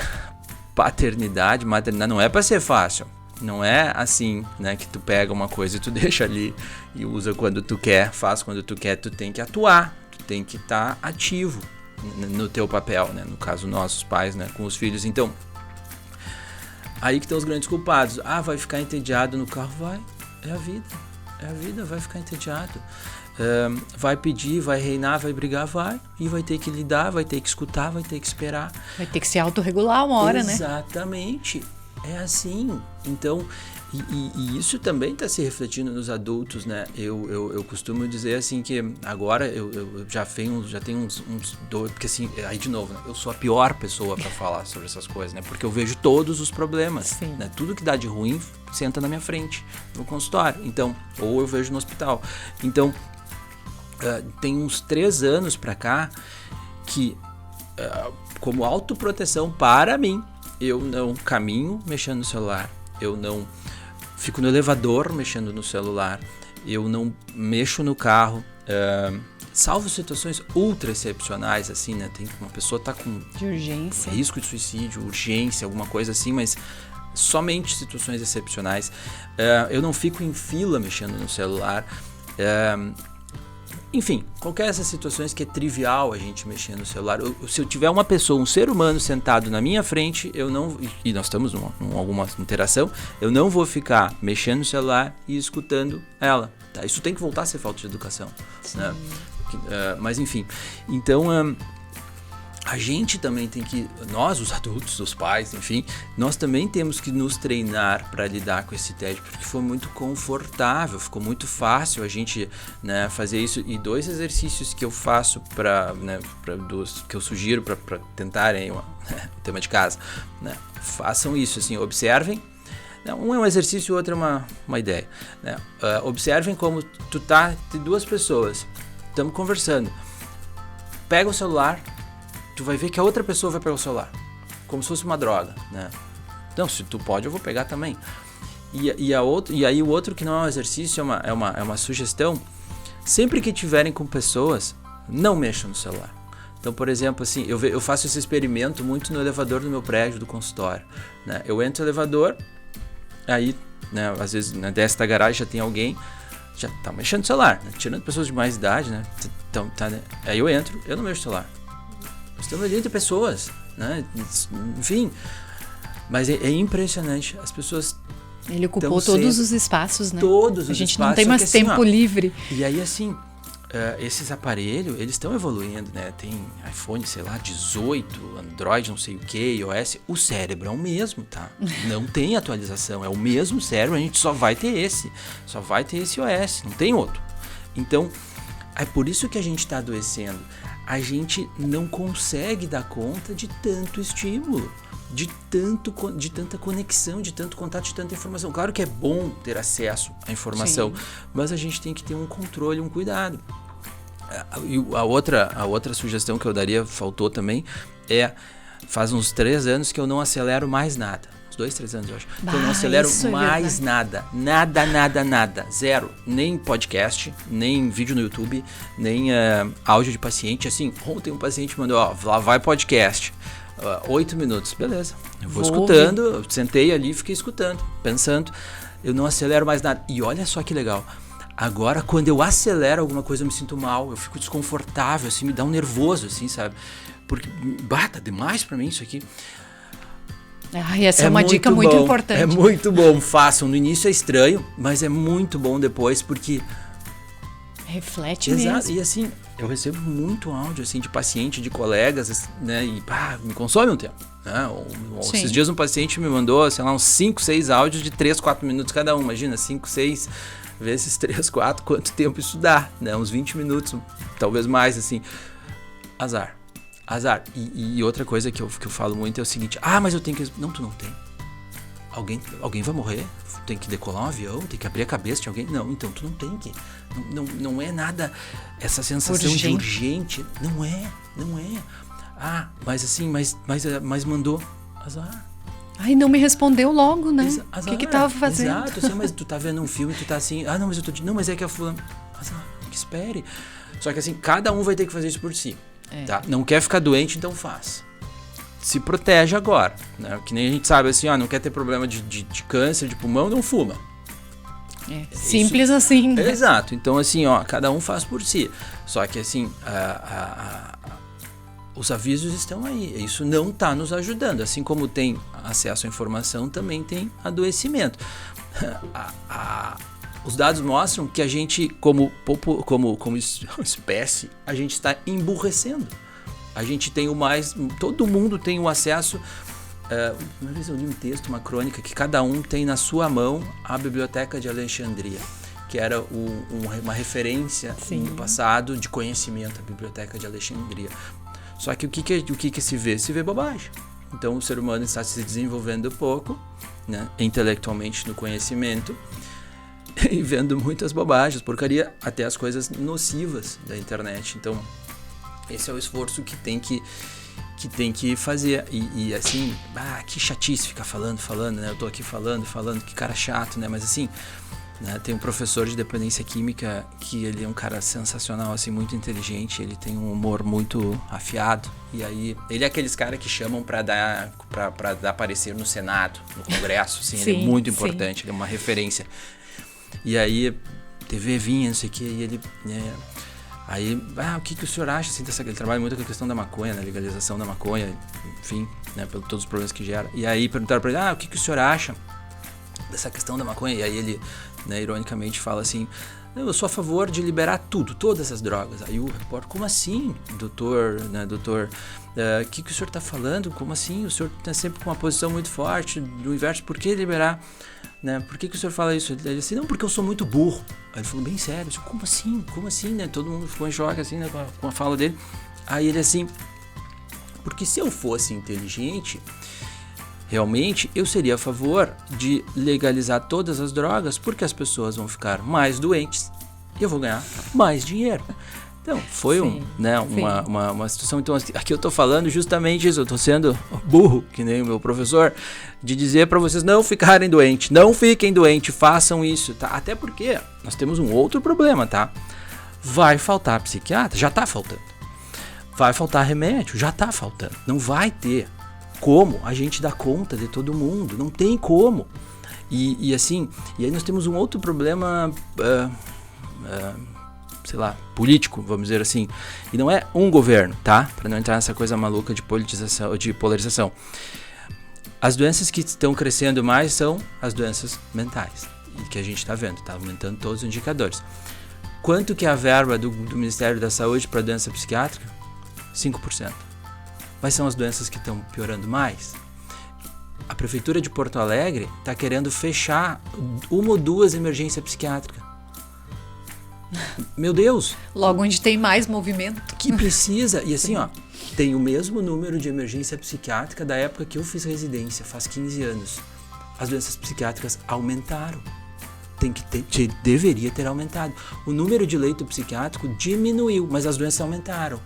paternidade, maternidade não é para ser fácil. Não é assim, né, que tu pega uma coisa e tu deixa ali e usa quando tu quer, faz quando tu quer. Tu tem que atuar, tu tem que estar ativo no teu papel, né? No caso, nossos pais, né, com os filhos. Então, aí que estão os grandes culpados. Ah, vai ficar entediado no carro? Vai, é a vida, vai ficar entediado. Vai pedir, vai reinar, vai brigar, vai. E vai ter que lidar, vai ter que escutar, vai ter que esperar. Vai ter que se autorregular uma hora, né? Exatamente. É assim. Então, e isso também está se refletindo nos adultos, né? Eu costumo dizer assim que agora eu já tenho uns dois, porque assim, aí de novo, né? Eu sou a pior pessoa para falar sobre essas coisas, né? Porque eu vejo todos os problemas, né? Tudo que dá de ruim senta na minha frente, no consultório, então, ou eu vejo no hospital. Então, tem uns 3 anos para cá que, como autoproteção para mim, eu não caminho mexendo no celular, eu não fico no elevador mexendo no celular, eu não mexo no carro, salvo situações ultra excepcionais, assim, né? Tem uma pessoa tá com de urgência, risco de suicídio, urgência, alguma coisa assim, mas somente situações excepcionais. Eu não fico em fila mexendo no celular. Enfim, qualquer dessas situações que é trivial a gente mexer no celular. Se eu tiver uma pessoa, um ser humano sentado na minha frente, eu não, e nós estamos em alguma interação, eu não vou ficar mexendo no celular e escutando ela. Tá? Isso tem que voltar a ser falta de educação. Né? Mas enfim, então a gente também tem que, nós os adultos, os pais, enfim, nós também temos que nos treinar para lidar com esse tédio, porque foi muito confortável, ficou muito fácil a gente, né, fazer isso. E 2 exercícios que eu faço que eu sugiro para tentarem o tema de casa, né, façam isso, assim, observem. Um é um exercício e o outro é uma ideia, né? Observem como tu tá, tem 2 pessoas, estamos conversando, pega o celular, tu vai ver que a outra pessoa vai pegar o celular, como se fosse uma droga, né? Então, se tu pode, eu vou pegar também. E aí o outro, que não é um exercício, é uma sugestão, sempre que tiverem com pessoas, não mexam no celular. Então, por exemplo, assim, eu faço esse experimento muito no elevador do meu prédio, do consultório, né? Eu entro no elevador, aí, né, às vezes na desce da garagem já tem alguém, já tá mexendo no celular, né? Tirando pessoas de mais idade, né? Então, né? Aí eu entro, eu não mexo no celular. Estamos ali entre pessoas, né? Enfim, mas é impressionante. As pessoas. Ele ocupou todos os espaços, né? Todos os espaços. A gente não tem mais tempo livre. E aí, assim, esses aparelhos, eles estão evoluindo, né? Tem iPhone, sei lá, 18, Android, não sei o que, iOS. O cérebro é o mesmo, tá? Não tem atualização, é o mesmo cérebro, a gente só vai ter esse. Só vai ter esse iOS, não tem outro. Então, é por isso que a gente está adoecendo. A gente não consegue dar conta de tanto estímulo, de tanta conexão, de tanto contato, de tanta informação. Claro que é bom ter acesso à informação, mas a gente tem que ter um controle, um cuidado. E a outra sugestão que eu daria, faltou também, faz uns 3 anos que eu não acelero mais nada. 2, 3 anos, eu acho. Que eu não acelero mais nada. Nada. Zero. Nem podcast, nem vídeo no YouTube, nem áudio de paciente. Assim, ontem um paciente mandou, lá vai podcast. 8 minutos. Beleza. Eu vou escutando, eu sentei ali e fiquei escutando, pensando. Eu não acelero mais nada. E olha só que legal. Agora, quando eu acelero alguma coisa, eu me sinto mal, eu fico desconfortável, assim, me dá um nervoso, assim, sabe? Porque, tá demais pra mim isso aqui. Essa é uma dica muito importante. É muito bom, façam. No início é estranho, mas é muito bom depois, porque Reflete Exato. mesmo. E assim, eu recebo muito áudio assim, de paciente, de colegas, né? E me consome um tempo. Né? Esses dias um paciente me mandou, sei lá, uns 5, 6 áudios de 3, 4 minutos cada um. Imagina, 5, 6 vezes 3, 4, quanto tempo isso dá? Né? Uns 20 minutos, talvez mais, assim. Azar. E outra coisa que eu falo muito é o seguinte: mas eu tenho que... Não, tu não tem. Alguém vai morrer? Tem que decolar um avião? Tem que abrir a cabeça de alguém? Não, então tu não tem que... Não é nada essa sensação de urgente. Não é. Mas assim, mas mandou. Azar. Ai, não me respondeu logo, né? O que tava fazendo? Exato, assim, mas tu tá vendo um filme, tu tá assim... não, mas eu tô... Não, mas é que a fulana... Azar, que espere. Só que assim, cada um vai ter que fazer isso por si. Tá? Não quer ficar doente, então faz. Se protege agora, né? Que nem a gente sabe assim, não quer ter problema de câncer de pulmão, não fuma. Simples assim, né? Exato. Então assim, cada um faz por si. Só que assim, os avisos estão aí. Isso não está nos ajudando. Assim como tem acesso à informação, também tem adoecimento. Os dados mostram que a gente, como espécie, a gente está emburrecendo. A gente tem todo mundo tem o acesso. Uma vez eu li um texto, uma crônica, que cada um tem na sua mão a Biblioteca de Alexandria, que era uma referência no passado de conhecimento, a Biblioteca de Alexandria. Só que o que se vê? Se vê bobagem. Então o ser humano está se desenvolvendo pouco, né, intelectualmente no conhecimento, e vendo muitas bobagens, porcaria, até as coisas nocivas da internet. Então, esse é o esforço que tem que fazer. E assim, que chatice ficar falando, né? Eu tô aqui falando, que cara chato, né? Mas assim, né, tem um professor de dependência química que ele é um cara sensacional, assim, muito inteligente, ele tem um humor muito afiado. E aí, ele é aqueles caras que chamam para dar parecer no Senado, no Congresso, assim, ele é muito importante, ele é uma referência. E aí, TV vinha, não sei o que, e ele... Aí, o que o senhor acha? Assim, ele trabalha muito com a questão da maconha, né? Legalização da maconha, enfim, né? Por todos os problemas que gera. E aí perguntaram pra ele, o que o senhor acha dessa questão da maconha? E aí ele, né, ironicamente fala assim, eu sou a favor de liberar tudo, todas as drogas. Aí o repórter, como assim, doutor, né, doutor? O que o senhor tá falando? Como assim? O senhor tá sempre com uma posição muito forte do inverso, por que liberar? Né? Por que o senhor fala isso? Ele disse, não, porque eu sou muito burro. Aí ele falou, bem sério, disse, como assim, né? Todo mundo ficou em choque, assim, né, com a fala dele. Aí ele assim, porque se eu fosse inteligente, realmente eu seria a favor de legalizar todas as drogas, porque as pessoas vão ficar mais doentes e eu vou ganhar mais dinheiro. Então, foi uma situação. Então, aqui eu tô falando justamente isso, eu tô sendo burro, que nem o meu professor, de dizer para vocês não ficarem doentes, não fiquem doentes, façam isso, tá? Até porque nós temos um outro problema, tá? Vai faltar psiquiatra, já tá faltando. Vai faltar remédio, já tá faltando. Não vai ter como a gente dar conta de todo mundo, não tem como. E assim, e aí nós temos um outro problema... sei lá, político, vamos dizer assim. E não é um governo, tá? Para não entrar nessa coisa maluca de politização, de polarização. As doenças que estão crescendo mais são as doenças mentais. E que a gente está vendo, tá aumentando todos os indicadores. Quanto que é a verba do Ministério da Saúde para doença psiquiátrica? 5%. Mas são as doenças que estão piorando mais? A Prefeitura de Porto Alegre está querendo fechar 1 ou 2 emergências psiquiátricas. Meu Deus! Logo onde tem mais movimento. Que precisa. E assim, tem o mesmo número de emergência psiquiátrica da época que eu fiz residência, faz 15 anos. As doenças psiquiátricas aumentaram. Deveria ter aumentado. O número de leito psiquiátrico diminuiu, mas as doenças aumentaram.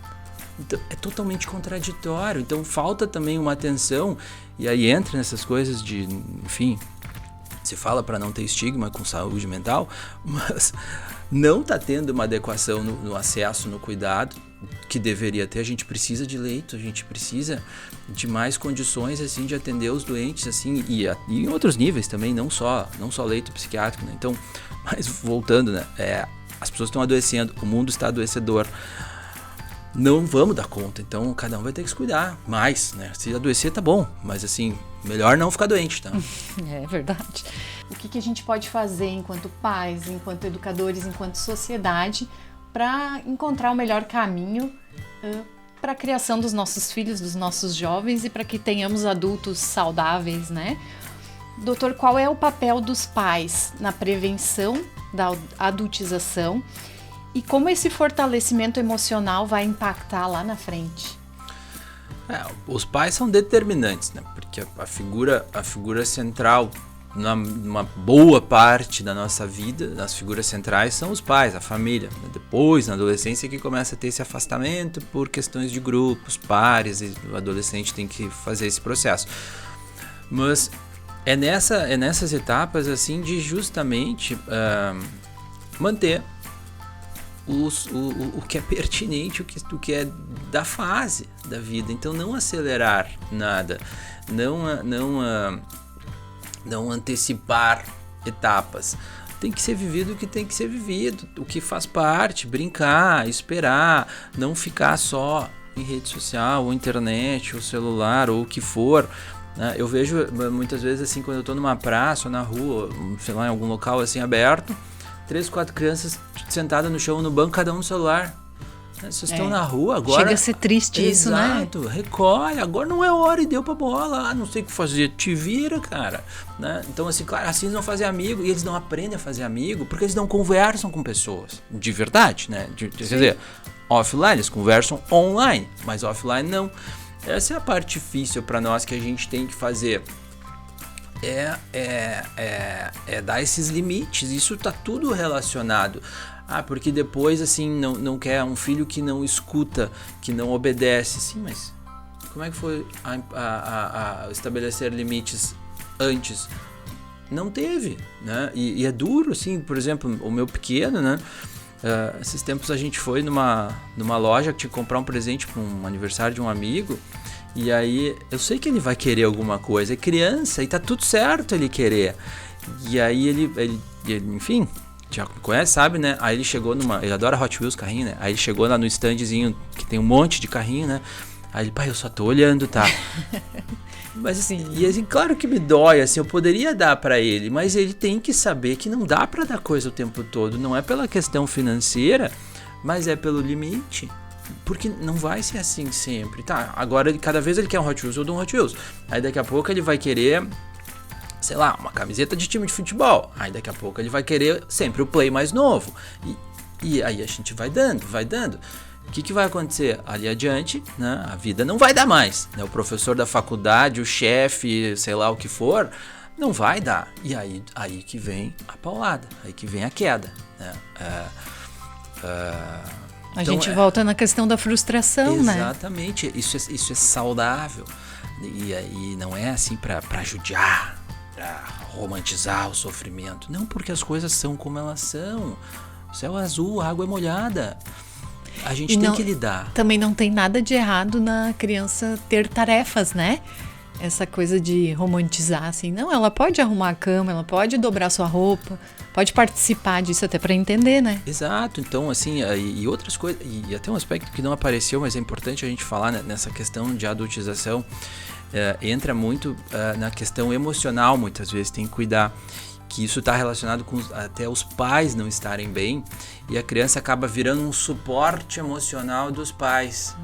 Então, é totalmente contraditório. Então, falta também uma atenção. E aí entra nessas coisas de, enfim, se fala para não ter estigma com saúde mental, mas não está tendo uma adequação no acesso, no cuidado que deveria ter. A gente precisa de leito, a gente precisa de mais condições assim de atender os doentes assim e em outros níveis também, não só leito psiquiátrico, né? Então, mas voltando, né? As pessoas estão adoecendo, o mundo está adoecedor. Não vamos dar conta, então cada um vai ter que se cuidar mais, né? Se adoecer tá bom, mas assim, melhor não ficar doente, tá? É verdade. O que a gente pode fazer enquanto pais, enquanto educadores, enquanto sociedade para encontrar o melhor caminho para a criação dos nossos filhos, dos nossos jovens e para que tenhamos adultos saudáveis, né? Doutor, qual é o papel dos pais na prevenção da adultização e como esse fortalecimento emocional vai impactar lá na frente? Os pais são determinantes, né? Porque a figura central, numa boa parte da nossa vida, as figuras centrais são os pais, a família. Depois, na adolescência, que começa a ter esse afastamento por questões de grupos, pares, e o adolescente tem que fazer esse processo. Mas é nessas etapas assim de justamente manter o que é pertinente, o que é da fase da vida. Então não acelerar nada, não antecipar etapas. Tem que ser vivido o que tem que ser vivido, o que faz parte, brincar, esperar, não ficar só em rede social, ou internet, ou celular, ou o que for. Eu vejo muitas vezes assim, quando eu estou numa praça ou na rua, sei lá, em algum local assim aberto, 3, 4 crianças sentadas no chão, no banco, cada um no celular. Vocês estão na rua agora. Chega a ser triste isso, né? Exato, recolhe, agora não é hora e deu pra bola, não sei o que fazer, te vira, cara. Né? Então, assim, claro, assim eles não fazem amigo, e eles não aprendem a fazer amigo, porque eles não conversam com pessoas, de verdade, né? Quer dizer, offline, eles conversam online, mas offline não. Essa é a parte difícil pra nós que a gente tem que fazer. É dar esses limites, isso tá tudo relacionado. Porque depois assim não quer um filho que não escuta, que não obedece. Sim, mas como é que foi a estabelecer limites antes? Não teve, né? E é duro, assim, por exemplo, o meu pequeno, né? Esses tempos a gente foi numa loja que tinha que comprar um presente para um aniversário de um amigo. E aí, eu sei que ele vai querer alguma coisa, é criança e tá tudo certo ele querer. E aí ele enfim, já conhece, sabe, né? Aí ele chegou ele adora Hot Wheels, carrinho, né? Aí ele chegou lá no standzinho que tem um monte de carrinho, né? Aí ele, pai, eu só tô olhando, tá? Mas assim, e assim, claro que me dói, assim, eu poderia dar pra ele, mas ele tem que saber que não dá pra dar coisa o tempo todo, não é pela questão financeira, mas é pelo limite. Porque não vai ser assim sempre, tá? Agora, cada vez ele quer um Hot Wheels, eu dou um Hot Wheels. Aí daqui a pouco ele vai querer, sei lá, uma camiseta de time de futebol. Aí daqui a pouco ele vai querer sempre o Play mais novo. E aí a gente vai dando. O que vai acontecer? Ali adiante, né? A vida não vai dar mais, né? O professor da faculdade, o chefe, sei lá o que for, não vai dar. E aí que vem a paulada, aí que vem a queda, né? A gente volta na questão da frustração, exatamente, né? Exatamente, isso é saudável. E não é assim para judiar, para romantizar o sofrimento. Não, porque as coisas são como elas são. O céu é azul, a água é molhada. A gente tem que lidar. Também não tem nada de errado na criança ter tarefas, né? Essa coisa de romantizar, assim. Não, ela pode arrumar a cama, ela pode dobrar sua roupa, pode participar disso até para entender, né? Exato. Então, assim, e outras coisas, e até um aspecto que não apareceu, mas é importante a gente falar, né, nessa questão de adultização, entra muito na questão emocional, muitas vezes, tem que cuidar, que isso está relacionado com até os pais não estarem bem, e a criança acaba virando um suporte emocional dos pais.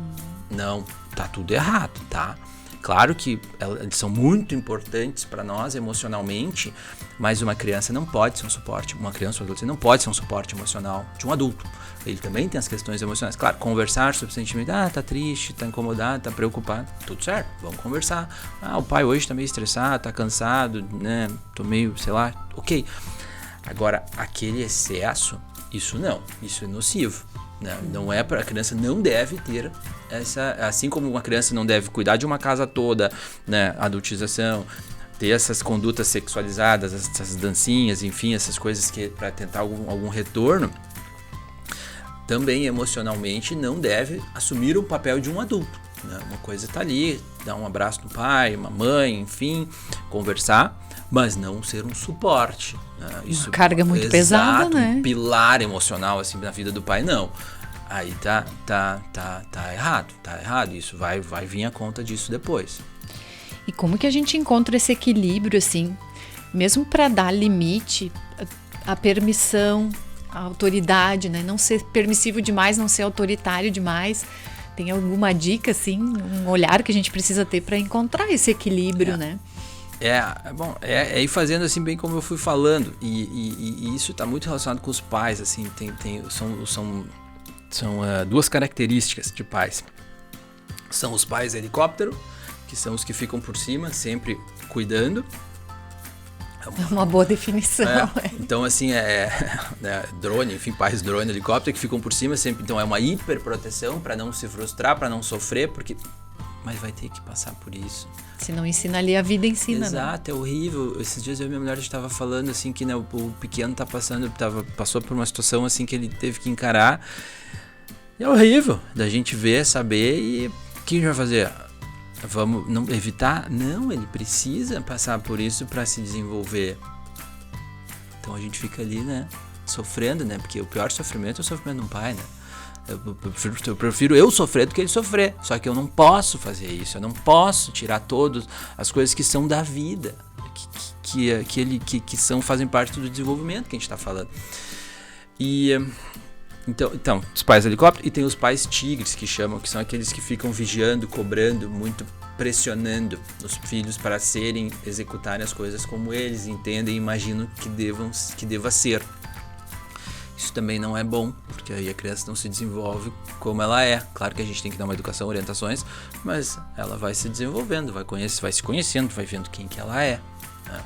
Não, tá tudo errado, tá? Claro que eles são muito importantes para nós emocionalmente, mas uma criança não pode ser um suporte, uma criança ou adolescente não pode ser um suporte emocional de um adulto. Ele também tem as questões emocionais. Claro, conversar sobre o sentimento, tá triste, tá incomodado, tá preocupado, tudo certo, vamos conversar. O pai hoje tá meio estressado, tá cansado, né, tô meio, sei lá, ok. Agora, aquele excesso, isso é nocivo. Não é para a criança, não deve ter essa, assim como uma criança não deve cuidar de uma casa toda, né, adultização, ter essas condutas sexualizadas, essas dancinhas, enfim, essas coisas que para tentar algum retorno, também emocionalmente não deve assumir o papel de um adulto, né? Uma coisa tá ali, dar um abraço no pai, uma mãe, enfim, conversar, mas não ser um suporte, né? Isso, uma carga muito pesada, né? Um pilar emocional assim na vida do pai, não. Aí tá errado. Isso vai vir a conta disso depois. E como que a gente encontra esse equilíbrio, assim, mesmo para dar limite, a permissão, a autoridade, né? Não ser permissivo demais, não ser autoritário demais. Tem alguma dica, assim, um olhar que a gente precisa ter para encontrar esse equilíbrio, né? Bom, ir fazendo assim bem como eu fui falando, e isso está muito relacionado com os pais, assim, são duas características de pais. São os pais helicóptero, que são os que ficam por cima, sempre cuidando. É uma boa definição. Então, assim, drone, enfim, pais drone, helicóptero, que ficam por cima sempre. Então, é uma hiperproteção para não se frustrar, para não sofrer, mas vai ter que passar por isso. Se não ensina ali, a vida ensina. Exato, né? É horrível. Esses dias eu e minha mulher estava falando assim que, né, o pequeno passou por uma situação assim que ele teve que encarar. E é horrível da gente ver, saber e o que a gente vai fazer? Vamos não evitar? Não, ele precisa passar por isso para se desenvolver. Então a gente fica ali, né, sofrendo, né? Porque o pior sofrimento é o sofrimento de um pai, né? Eu prefiro eu sofrer do que ele sofrer. Só que eu não posso fazer isso. Eu não posso tirar todas as coisas que são da vida, que fazem parte do desenvolvimento que a gente está falando. E então, os pais helicóptero, e tem os pais tigres, que chamam, que são aqueles que ficam vigiando, cobrando, muito pressionando os filhos para executarem as coisas como eles entendem e imaginam que deva ser. Isso também não é bom, porque aí a criança não se desenvolve como ela é. Claro que a gente tem que dar uma educação, orientações, mas ela vai se desenvolvendo, vai se conhecendo, vai vendo quem que ela é, né?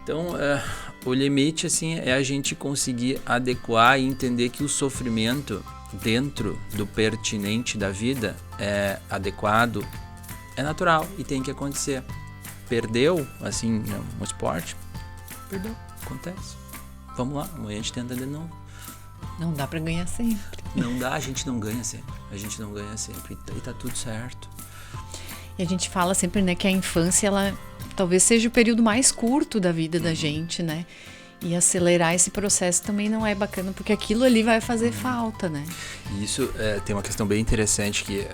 Então, o limite, assim, é a gente conseguir adequar e entender que o sofrimento dentro do pertinente da vida é adequado, é natural e tem que acontecer. Perdeu, assim, um esporte, perdeu, acontece. Vamos lá, amanhã a gente tenta de novo. Não dá pra ganhar sempre. Não dá, a gente não ganha sempre. E tá tudo certo. E a gente fala sempre, né, que a infância, ela talvez seja o período mais curto da vida da gente, né? E acelerar esse processo também não é bacana, porque aquilo ali vai fazer falta, né? E isso tem uma questão bem interessante que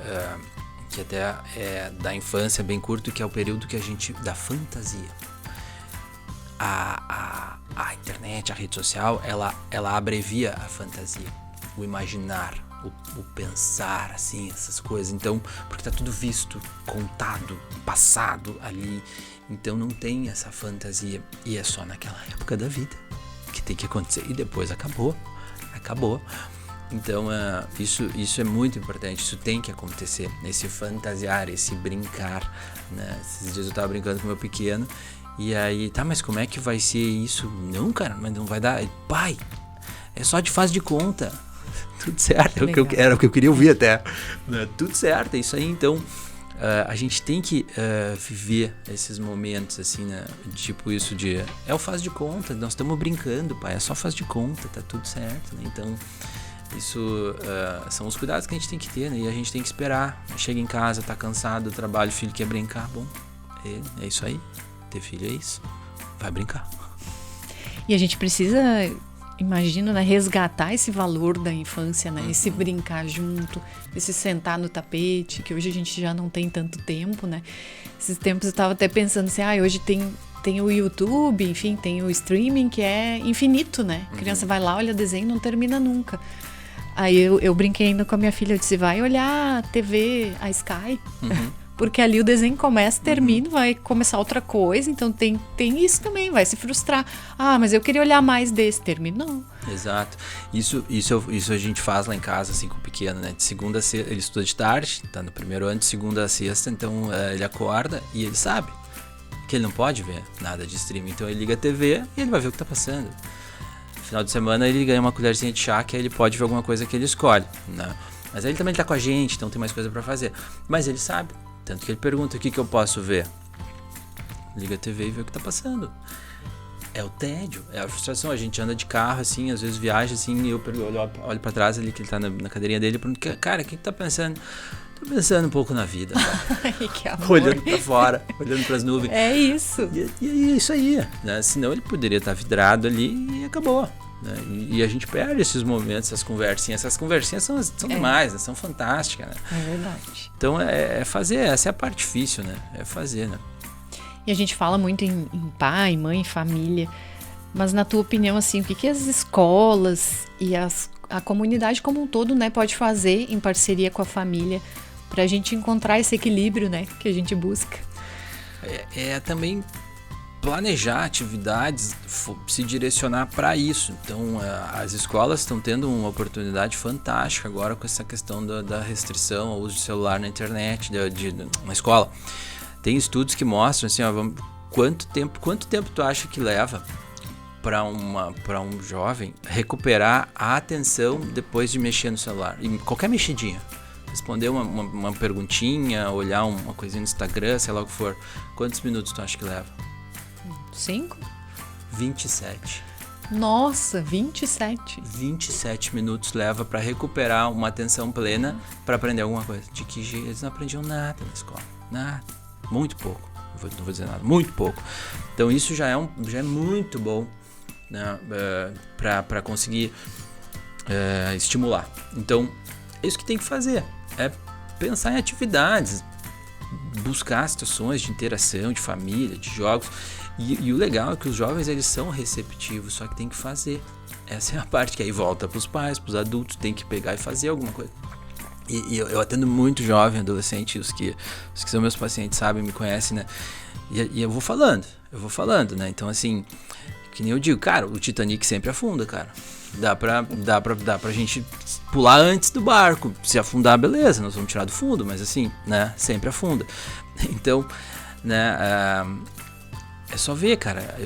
até é da infância bem curto, que é o período que a gente da fantasia. A internet, a rede social, ela abrevia a fantasia, o imaginar, o pensar, assim, essas coisas. Então, porque tá tudo visto, contado, passado ali. Então não tem essa fantasia. E é só naquela época da vida que tem que acontecer. E depois acabou. Então, isso é muito importante. Isso tem que acontecer. Esse fantasiar, esse brincar, né? Esses dias eu tava brincando com meu pequeno. E aí, mas como é que vai ser isso? Não, cara, mas não vai dar. Pai, é só de faz de conta. Tudo certo, era o que eu queria ouvir até. Tudo certo, é isso aí. Então, a gente tem que viver esses momentos, assim, né? Tipo isso de... É o faz de conta, nós estamos brincando, pai. É só faz de conta, tá tudo certo, né? Então, isso são os cuidados que a gente tem que ter, né? E a gente tem que esperar. Chega em casa, tá cansado do trabalho, o filho quer brincar. Bom, é isso aí. Ter filho é isso. Vai brincar. E a gente precisa, imagino, né, resgatar esse valor da infância, né? Esse brincar junto, esse sentar no tapete, que hoje a gente já não tem tanto tempo, né? Esses tempos eu estava até pensando assim, hoje tem o YouTube, enfim, tem o streaming que é infinito, né? A criança vai lá, olha desenho, não termina nunca. Aí eu brinquei ainda com a minha filha, eu disse, vai olhar a TV, a Sky, porque ali o desenho começa, termina, vai começar outra coisa, então tem isso também, vai se frustrar. Mas eu queria olhar mais desse, terminou. Exato. Isso a gente faz lá em casa, assim, com o pequeno, né? De segunda a sexta, ele estuda de tarde, tá no primeiro ano, de segunda a sexta, então ele acorda e ele sabe que ele não pode ver nada de streaming, então ele liga a TV e ele vai ver o que tá passando. No final de semana ele ganha uma colherzinha de chá que aí ele pode ver alguma coisa que ele escolhe, né? Mas aí ele também tá com a gente, então tem mais coisa pra fazer. Mas ele sabe. Tanto que ele pergunta, o que eu posso ver? Liga a TV e vê o que tá passando. É o tédio, é a frustração. A gente anda de carro, assim, às vezes viaja, assim, e eu olho pra trás ali, que ele tá na cadeirinha dele, e pergunto, cara, o que tá pensando? Tô pensando um pouco na vida, cara. Que amor. Olhando pra fora, olhando pras nuvens. É isso. E é isso aí, né? Senão ele poderia estar vidrado ali e acabou. Né? E a gente perde esses momentos, essas conversinhas. Essas conversinhas são demais, né? São fantásticas, né? É verdade. Então é fazer, essa é a parte difícil, né? É fazer, né? E a gente fala muito em pai, mãe, família. Mas na tua opinião, assim, o que as escolas e a comunidade como um todo, né, pode fazer em parceria com a família para a gente encontrar esse equilíbrio, né, que a gente busca? Também planejar atividades, se direcionar para isso. Então, as escolas estão tendo uma oportunidade fantástica agora com essa questão da restrição ao uso de celular na internet, na escola. Tem estudos que mostram assim, quanto tempo tu acha que leva para um jovem recuperar a atenção depois de mexer no celular? E qualquer mexidinha. Responder uma perguntinha, olhar uma coisinha no Instagram, sei lá o que for. Quantos minutos tu acha que leva? 5? 27. Nossa, 27. 27 minutos leva para recuperar uma atenção plena para aprender alguma coisa. De que jeito? Eles não aprendiam nada na escola. Nada. Muito pouco. Não vou dizer nada. Muito pouco. Então isso já é muito bom, né, para conseguir estimular. Então, é isso que tem que fazer. É pensar em atividades, buscar situações de interação, de família, de jogos. E o legal é que os jovens, eles são receptivos, só que tem que fazer. Essa é a parte que aí volta para os pais, para os adultos, tem que pegar e fazer alguma coisa. E eu atendo muito jovem, adolescente, os que são meus pacientes sabem, me conhecem, né? E eu vou falando, né? Então, assim, que nem eu digo, cara, o Titanic sempre afunda, cara. Dá pra gente pular antes do barco. Se afundar, beleza, nós vamos tirar do fundo, mas assim, né? Sempre afunda. Então, né? É só ver, cara.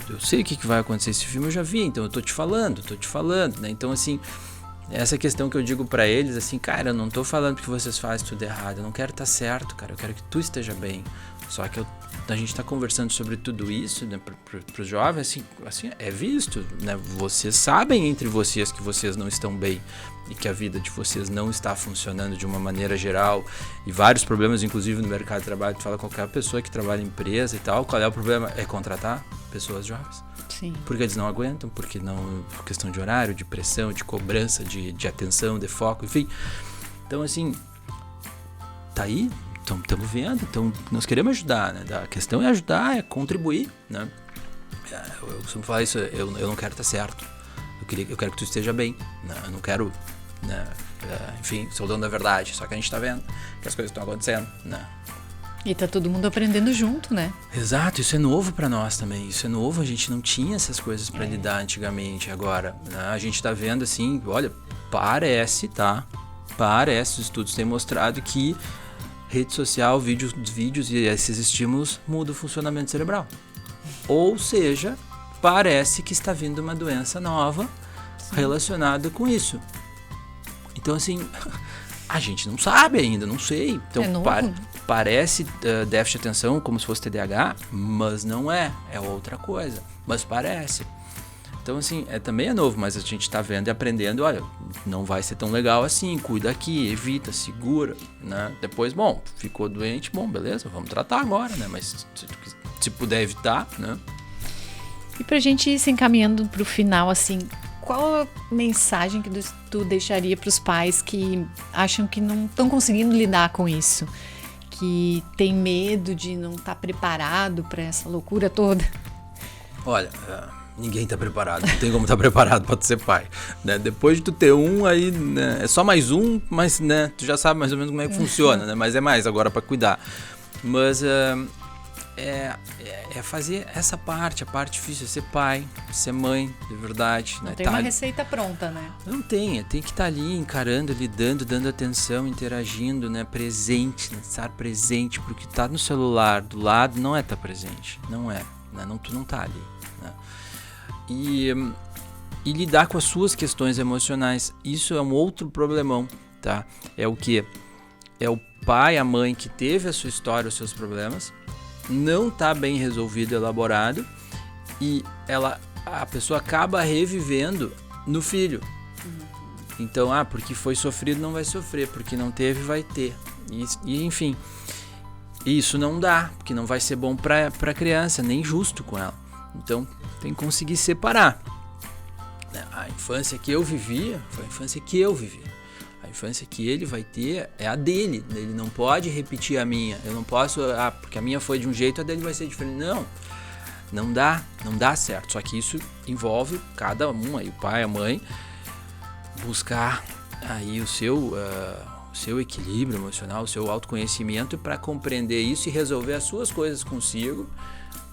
Eu sei o que vai acontecer. Esse filme eu já vi, então eu tô te falando, né? Então, assim, essa questão que eu digo pra eles, assim, cara, eu não tô falando que vocês fazem tudo errado. Eu não quero estar certo, cara. Eu quero que tu esteja bem. Só que a gente tá conversando sobre tudo isso, né, pros jovens, assim, é visto, né? Vocês sabem entre vocês que vocês não estão bem e que a vida de vocês não está funcionando de uma maneira geral e vários problemas, inclusive no mercado de trabalho. Tu fala qualquer pessoa que trabalha em empresa e tal, qual é o problema? É contratar pessoas jovens. Sim. Porque eles não aguentam, porque não, por questão de horário, de pressão, de cobrança, de atenção, de foco, enfim. Então, assim, tá aí. Estamos vendo, então nós queremos ajudar, né? A questão é ajudar, é contribuir, né? Eu costumo falar isso, eu não quero estar certo, eu quero que tu esteja bem, né? Eu não quero, né? Enfim, sou o dono da verdade, só que a gente está vendo que as coisas estão acontecendo, né? E tá todo mundo aprendendo junto, né? Exato, isso é novo para nós também, isso é novo, a gente não tinha essas coisas para lidar antigamente, agora, né? A gente tá vendo assim, olha, parece, os estudos têm mostrado que rede social, vídeos e esses estímulos mudam o funcionamento cerebral. Ou seja, parece que está vindo uma doença nova relacionada com isso. Então, assim, a gente não sabe ainda, não sei. Então, parece déficit de atenção como se fosse TDAH, mas não é outra coisa. Mas parece. Então, assim, também é novo, mas a gente está vendo e aprendendo, olha, não vai ser tão legal assim, cuida aqui, evita, segura, né? Depois, bom, ficou doente, bom, beleza, vamos tratar agora, né? Mas se puder evitar, né? E pra gente ir se encaminhando pro final, assim, qual a mensagem que tu deixaria pros pais que acham que não estão conseguindo lidar com isso? Que tem medo de não estar preparado para essa loucura toda? Olha... Ninguém tá preparado, não tem como estar preparado para tu ser pai, né? Depois de tu ter um, aí, né, é só mais um, mas, né, tu já sabe mais ou menos como é que funciona, né? Mas é mais agora para cuidar. Mas é fazer essa parte, a parte difícil é ser pai, ser mãe, de verdade. Não né? tem uma receita pronta, né? Não tem que estar ali encarando, lidando, dando atenção, interagindo, né? Presente, né? Estar presente, porque tá no celular do lado não é estar presente, não é, né? Tu não tá ali, né? E lidar com as suas questões emocionais, isso é um outro problemão, tá? É o que? É o pai, a mãe que teve a sua história, os seus problemas, não tá bem resolvido, elaborado, e a pessoa acaba revivendo no filho. Então, porque foi sofrido, não vai sofrer, porque não teve, vai ter. E enfim, isso não dá, porque não vai ser bom pra criança, nem justo com ela. Então, tem que conseguir separar. A infância que eu vivia foi a infância que eu vivi. A infância que ele vai ter é a dele. Ele não pode repetir a minha. Eu não posso, porque a minha foi de um jeito, a dele vai ser diferente. Não. Não dá certo. Só que isso envolve cada um, aí, o pai, a mãe, buscar aí o seu equilíbrio emocional, o seu autoconhecimento para compreender isso e resolver as suas coisas consigo,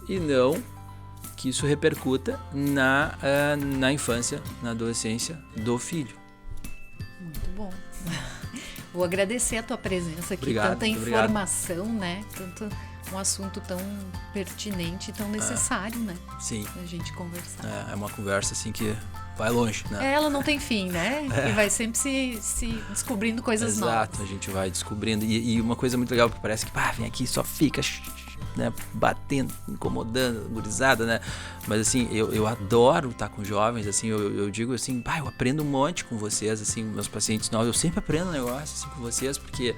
e não que isso repercuta na infância, na adolescência do filho. Muito bom. Vou agradecer a tua presença aqui, obrigado, tanta informação, né? Tanto um assunto tão pertinente e tão necessário, né? Sim. A gente conversar. É uma conversa assim que vai longe, né? Ela não tem fim, né? E vai sempre se descobrindo coisas novas. Exato, a gente vai descobrindo. E uma coisa muito legal, que parece que vem aqui e só fica, né, batendo, incomodando, gurizada, né? Mas assim, eu adoro estar com jovens, assim, eu digo assim, eu aprendo um monte com vocês, assim, meus pacientes novos, eu sempre aprendo um negócio assim com vocês, porque,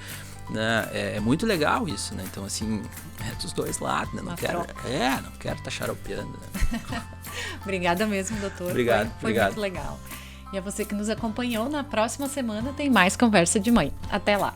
né, é muito legal isso, né? Então, assim, é dos dois lados, né? Não quero estar xaropeando, né? Obrigada mesmo, doutor. Obrigado. Foi muito legal. E a você que nos acompanhou, na próxima semana tem mais Conversa de Mãe. Até lá!